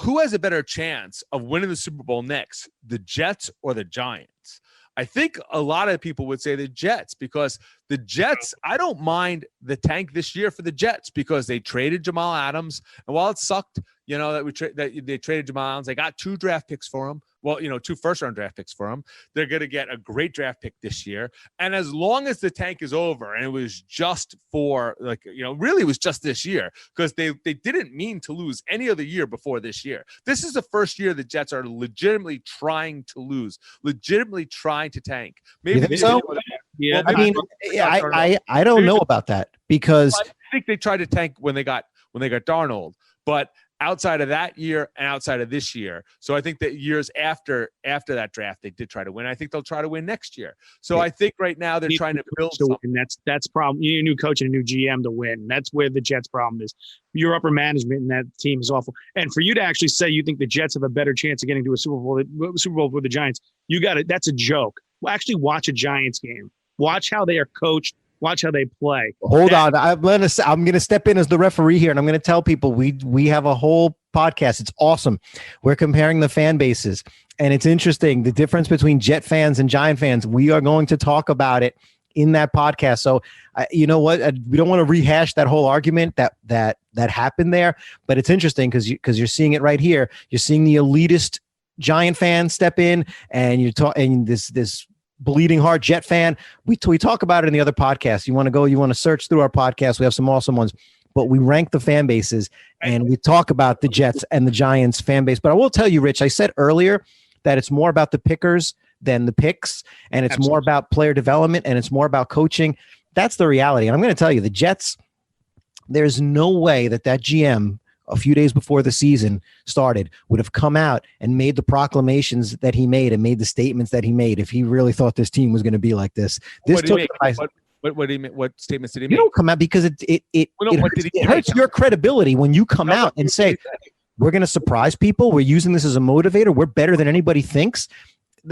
who has a better chance of winning the Super Bowl next, the Jets or the Giants? I think a lot of people would say the Jets, because the Jets, I don't mind the tank this year for the Jets because they traded Jamal Adams. And while it sucked, that they traded Jamal Adams, they got 2 draft picks for him. Well, 2 first-round draft picks for him. They're going to get a great draft pick this year. And as long as the tank is over, and it was just for really it was just this year, because they didn't mean to lose any other year before this year. This is the first year the Jets are legitimately trying to lose, legitimately trying to tank.
Maybe you think so? Yeah, well, I don't know about that, because
I think they tried to tank when they got Darnold, but outside of that year and outside of this year. So I think that years after that draft, they did try to win. I think they'll try to win next year. So I think right now they're trying to build something.
That's problem. You need a new coach and a new GM to win. That's where the Jets' problem is. Your upper management and that team is awful. And for you to actually say you think the Jets have a better chance of getting to a Super Bowl with the Giants, you got it. That's a joke. Well, actually watch a Giants game. Watch how they are coached. Watch how they play.
Hold on. I'm gonna step in as the referee here, and I'm gonna tell people we have a whole podcast. It's awesome. We're comparing the fan bases, and it's interesting, the difference between Jet fans and Giant fans. We are going to talk about it in that podcast. So you know what? We don't want to rehash that whole argument that happened there, but it's interesting because you're seeing it right here. You're seeing the elitist Giant fan step in, and you're talking this bleeding heart Jet fan. We talk about it in the other podcasts. You want to search through our podcast. We have some awesome ones, but we rank the fan bases and we talk about the Jets and the Giants fan base. But I will tell you, Rich, I said earlier that it's more about the pickers than the picks, and it's more about player development, and it's more about coaching. That's the reality. And I'm going to tell you, the Jets, there's no way that GM a few days before the season started would have come out and made the proclamations that he made and made the statements that he made if he really thought this team was going to be like this. What did he make? What statements did he make? You don't come out because it hurts your credibility when you come out and say, we're going to surprise people. We're using this as a motivator. We're better than anybody thinks.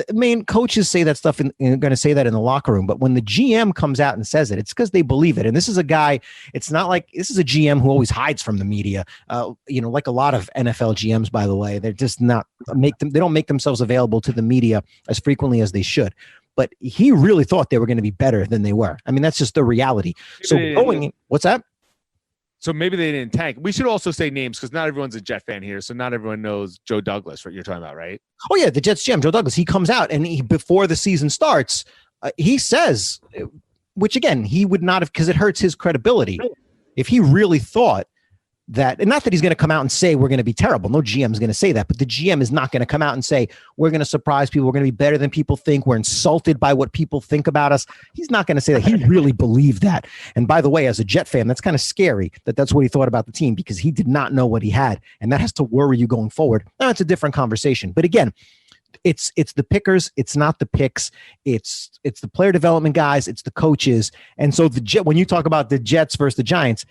I mean, coaches say that stuff and going to say that in the locker room, but when the GM comes out and says it, it's because they believe it. And this is a guy, it's not like this is a GM who always hides from the media. Like a lot of NFL GMs, by the way, they're just not they don't make themselves available to the media as frequently as they should. But he really thought they were going to be better than they were. I mean, that's just the reality. So what's that?
So maybe they didn't tank. We should also say names because not everyone's a Jet fan here. So not everyone knows Joe Douglas, what you're talking about, right?
Oh, yeah, the Jets GM, Joe Douglas. He comes out and before the season starts, he says, which again, he would not have, because it hurts his credibility. If he really thought that, and not that he's going to come out and say we're going to be terrible. No GM is going to say that, but the GM is not going to come out and say we're going to surprise people. We're going to be better than people think. We're insulted by what people think about us. He's not going to say that. He really believed that. And by the way, as a Jet fan, that's kind of scary that that's what he thought about the team, because he did not know what he had. And that has to worry you going forward. Now, it's a different conversation. But again, it's the pickers, it's not the picks, it's the player development guys, it's the coaches. And so when you talk about the Jets versus the Giants,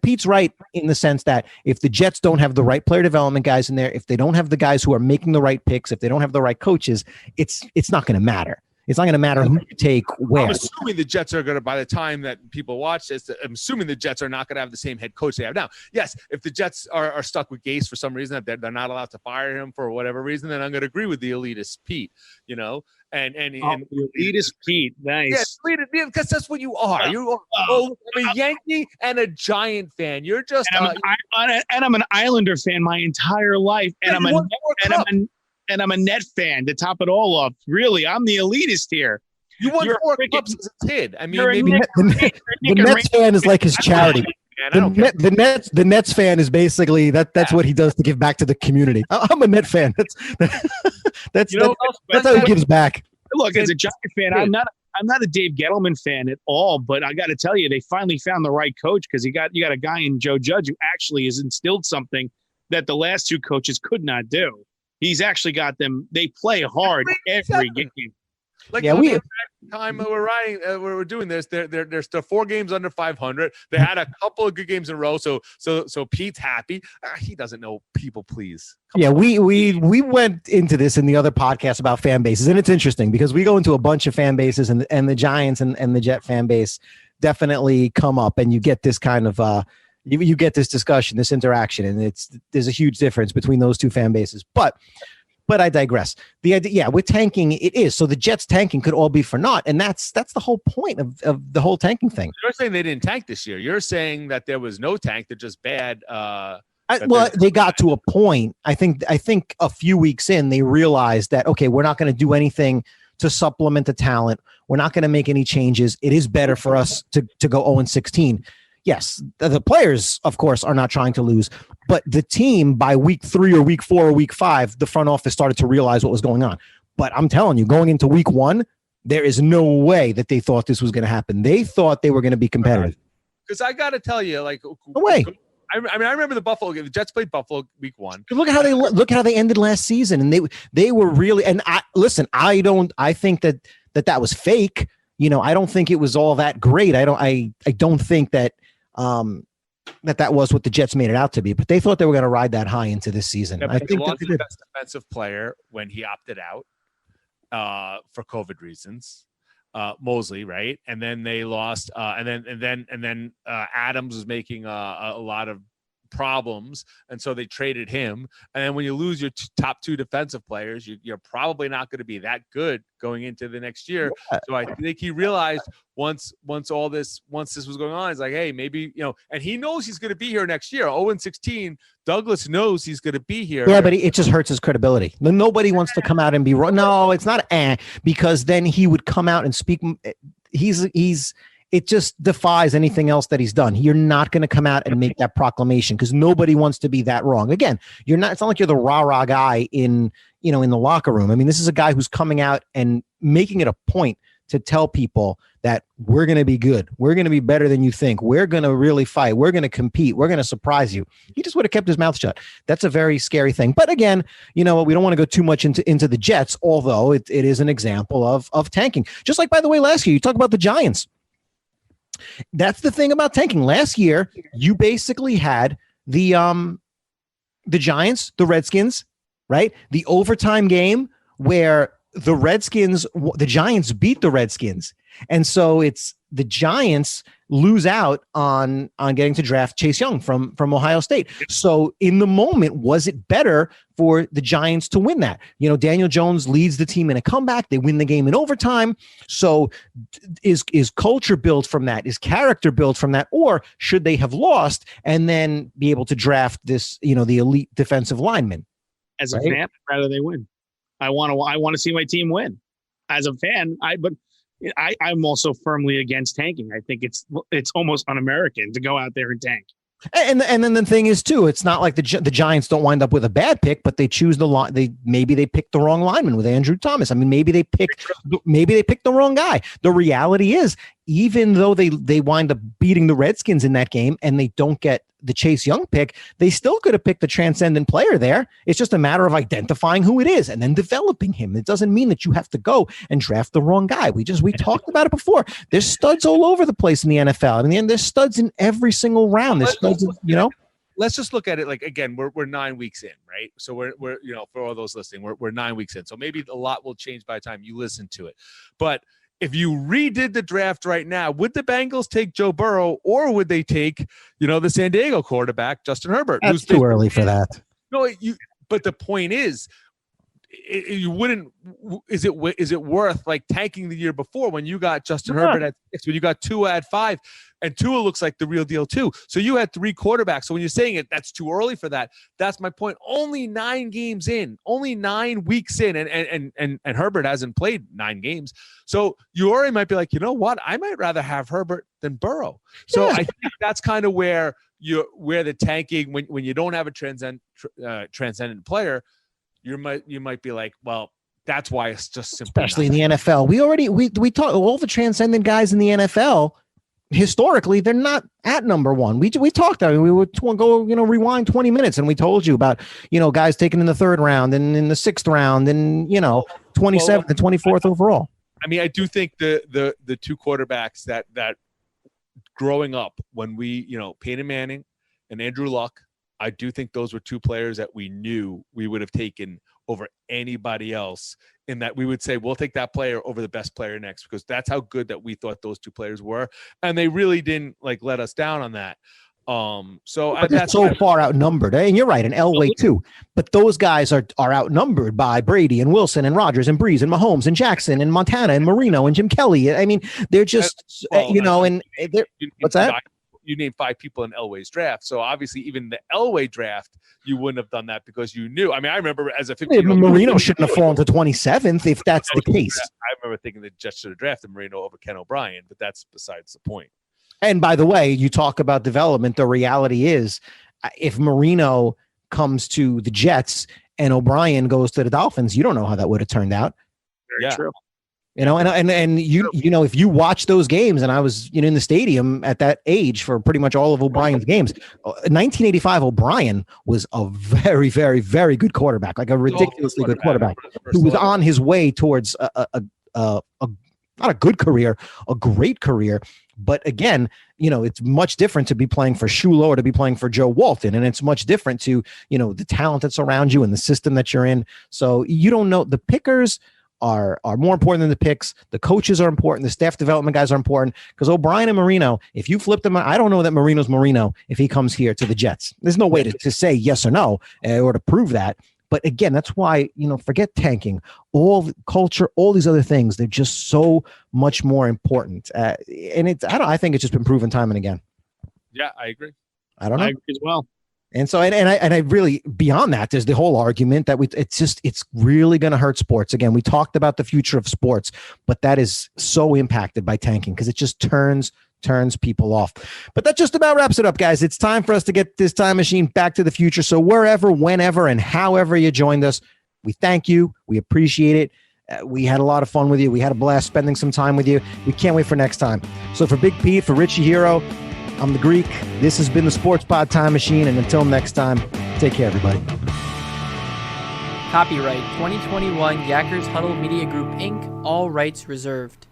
Pete's right in the sense that if the Jets don't have the right player development guys in there, if they don't have the guys who are making the right picks, if they don't have the right coaches, it's not going to matter. It's not going to matter who you take where.
I'm assuming the Jets are going to, by the time that people watch this, I'm assuming the Jets are not going to have the same head coach they have now. Yes, if the Jets are stuck with Gase for some reason, that they're not allowed to fire him for whatever reason, then I'm going to agree with the elitist Pete, you know? And
the elitist Pete, nice.
Yeah, because that's what you are. You're a Yankee and a Giant fan. You're just
I'm an Islander fan my entire life, and I'm a Net fan to top it all up. Really, I'm the elitist here.
You won 4 cups as a kid. I mean, maybe
the Nets fan is like his charity. The Nets fan is basically that's what he does to give back to the community. I'm a Net fan. That's how he gives back.
Look, as a Giant fan, I'm not a Dave Gettleman fan at all, but I got to tell you, they finally found the right coach, because you got a guy in Joe Judge who actually has instilled something that the last 2 coaches could not do. He's actually got them. They play hard every game.
Like time we're doing this, they're still 4 games under 500. They had a couple of good games in a row, so Pete's happy. He doesn't know people please.
We went into this in the other podcast about fan bases, and it's interesting because we go into a bunch of fan bases, and the Giants and the Jet fan base definitely come up, and you get this kind of you get this discussion, this interaction, and there's a huge difference between those 2 fan bases. But I digress. The idea, with tanking, it is. So the Jets tanking could all be for naught, and that's the whole point of the whole tanking thing.
You're saying they didn't tank this year. You're saying that there was no tank. They're just bad.
They got to a point. I think a few weeks in, they realized that, okay, we're not going to do anything to supplement the talent. We're not going to make any changes. It is better for us to go 0-16. Yes, the players, of course, are not trying to lose, but the team, by week 3 or week 4 or week 5, the front office started to realize what was going on. But I'm telling you, going into week 1, there is no way that they thought this was going to happen. They thought they were going to be competitive.
Because I got to tell you, like,
no way.
I mean, I remember the Jets played Buffalo week 1.
Look at how they ended last season, and they were really. And I think that was fake. You know, I don't think it was all that great. I don't think that. That was what the Jets made it out to be, but they thought they were going to ride that high into this season.
I think that the best defensive player when he opted out for COVID reasons, Mosley, right? And then they lost, and then Adams was making a lot of problems, and so they traded him. And then when you lose your top 2 defensive players, you're probably not going to be that good going into the next year. So I think he realized once this was going on, he's like, hey, maybe, you know, and he knows he's going to be here next year. 0-16, Douglas knows he's going to be here.
Yeah, but it just hurts his credibility. Nobody wants to come out and be wrong. No, it's not because then he would come out and speak. It just defies anything else that he's done. You're not going to come out and make that proclamation because nobody wants to be that wrong. Again, you're not. It's not like you're the rah-rah guy in the locker room. I mean, this is a guy who's coming out and making it a point to tell people that we're going to be good. We're going to be better than you think. We're going to really fight. We're going to compete. We're going to surprise you. He just would have kept his mouth shut. That's a very scary thing. But again, you know what? We don't want to go too much into the Jets, although it is an example of tanking. Just like, by the way, last year, you talk about the Giants. That's the thing about tanking. Last year, you basically had the Giants, the Redskins, right? The overtime game where the Giants beat the Redskins. And so it's the Giants lose out on getting to draft Chase Young from Ohio State. So in the moment, was it better for the Giants to win that? You know, Daniel Jones leads the team in a comeback. They win the game in overtime. So is culture built from that? Is character built from that? Or should they have lost and then be able to draft this, the elite defensive lineman?
As a fan, I'd rather they win. I want to see my team win. As a fan, but I'm also firmly against tanking. I think it's almost un-American to go out there and tank.
And then the thing is too, it's not like the Giants don't wind up with a bad pick, but they choose the line. Maybe they picked the wrong lineman with Andrew Thomas. I mean, maybe they picked the wrong guy. The reality is, even though they wind up beating the Redskins in that game and they don't get the Chase Young pick, they still could have picked the transcendent player there. It's just a matter of identifying who it is and then developing him. It doesn't mean that you have to go and draft the wrong guy. We talked about it before. There's studs all over the place in the NFL. I mean, there's studs in every single round. There's studs,
Let's just look at it like, again, we're 9 weeks in, right? So we're for all those listening, we're 9 weeks in. So maybe a lot will change by the time you listen to it. But if you redid the draft right now, would the Bengals take Joe Burrow, or would they take, the San Diego quarterback, Justin Herbert?
That's too early for that.
No, but the point is, you wouldn't. Is it worth like tanking the year before when you got Justin Herbert at 6, when you got Tua at 5, and Tua looks like the real deal too. So you had 3 quarterbacks. So when you're saying that's too early for that, that's my point. Only 9 games in, only 9 weeks in, and Herbert hasn't played 9 games. So you already might be like, you know what? I might rather have Herbert than Burrow. So I think that's kind of where the tanking, when you don't have a transcendent player, you might be like, well, that's why it's just simply
especially in the NFL. We talk all the transcendent guys in the NFL. Historically, they're not at number 1. We talked. I mean, we would go, rewind 20 minutes, and we told you about, guys taken in the 3rd round and in the 6th round, and 27th and 24th overall.
I mean, I do think the 2 quarterbacks that growing up when we, Peyton Manning and Andrew Luck, I do think those were 2 players that we knew we would have taken over anybody else, in that we would say, we'll take that player over the best player next, because that's how good that we thought those 2 players were. And they really didn't let us down on that. But
that's so far outnumbered. And you're right. And Elway too, but those guys are outnumbered by Brady and Wilson and Rodgers and Breeze and Mahomes and Jackson and Montana and Marino and Jim Kelly. I mean, they're just, and they're, what's that?
You named 5 people in Elway's draft. So obviously even the Elway draft, you wouldn't have done that because you knew. I mean, I remember as a 15-year-old,
Marino shouldn't have fallen to 27th if that's the case.
I remember thinking the Jets should have drafted Marino over Ken O'Brien, but that's besides the point.
And by the way, you talk about development. The reality is, if Marino comes to the Jets and O'Brien goes to the Dolphins, you don't know how that would have turned out.
Very true.
And if you watch those games, and I was in the stadium at that age for pretty much all of O'Brien's games. 1985 O'Brien was a very, very, very good quarterback, like a ridiculously good quarterback who was on his way towards not a good career, a great career. But again, it's much different to be playing for Shula or to be playing for Joe Walton, and it's much different to the talent that's around you and the system that you're in. So you don't know. The pickers are more important than the picks. The coaches are important. The staff development guys are important, because O'Brien and Marino, if you flip them, I don't know that Marino's Marino if he comes here to the Jets. There's no way to say yes or no or to prove that. But again, that's why, forget tanking, all the culture, all these other things. They're just so much more important. And I think it's just been proven time and again.
Yeah, I agree.
I don't know.
I agree as well.
And so, and I really, beyond that, there's the whole argument that it's really going to hurt sports. Again, we talked about the future of sports, but that is so impacted by tanking because it just turns people off. But that just about wraps it up, guys. It's time for us to get this time machine back to the future. So wherever, whenever, and however you joined us, we thank you. We appreciate it. We had a lot of fun with you. We had a blast spending some time with you. We can't wait for next time. So for Big Pete, for Richie Hero, I'm the Greek. This has been the Sports Pod Time Machine. And until next time, take care, everybody.
Copyright 2021 Yackers Huddle Media Group, Inc., all rights reserved.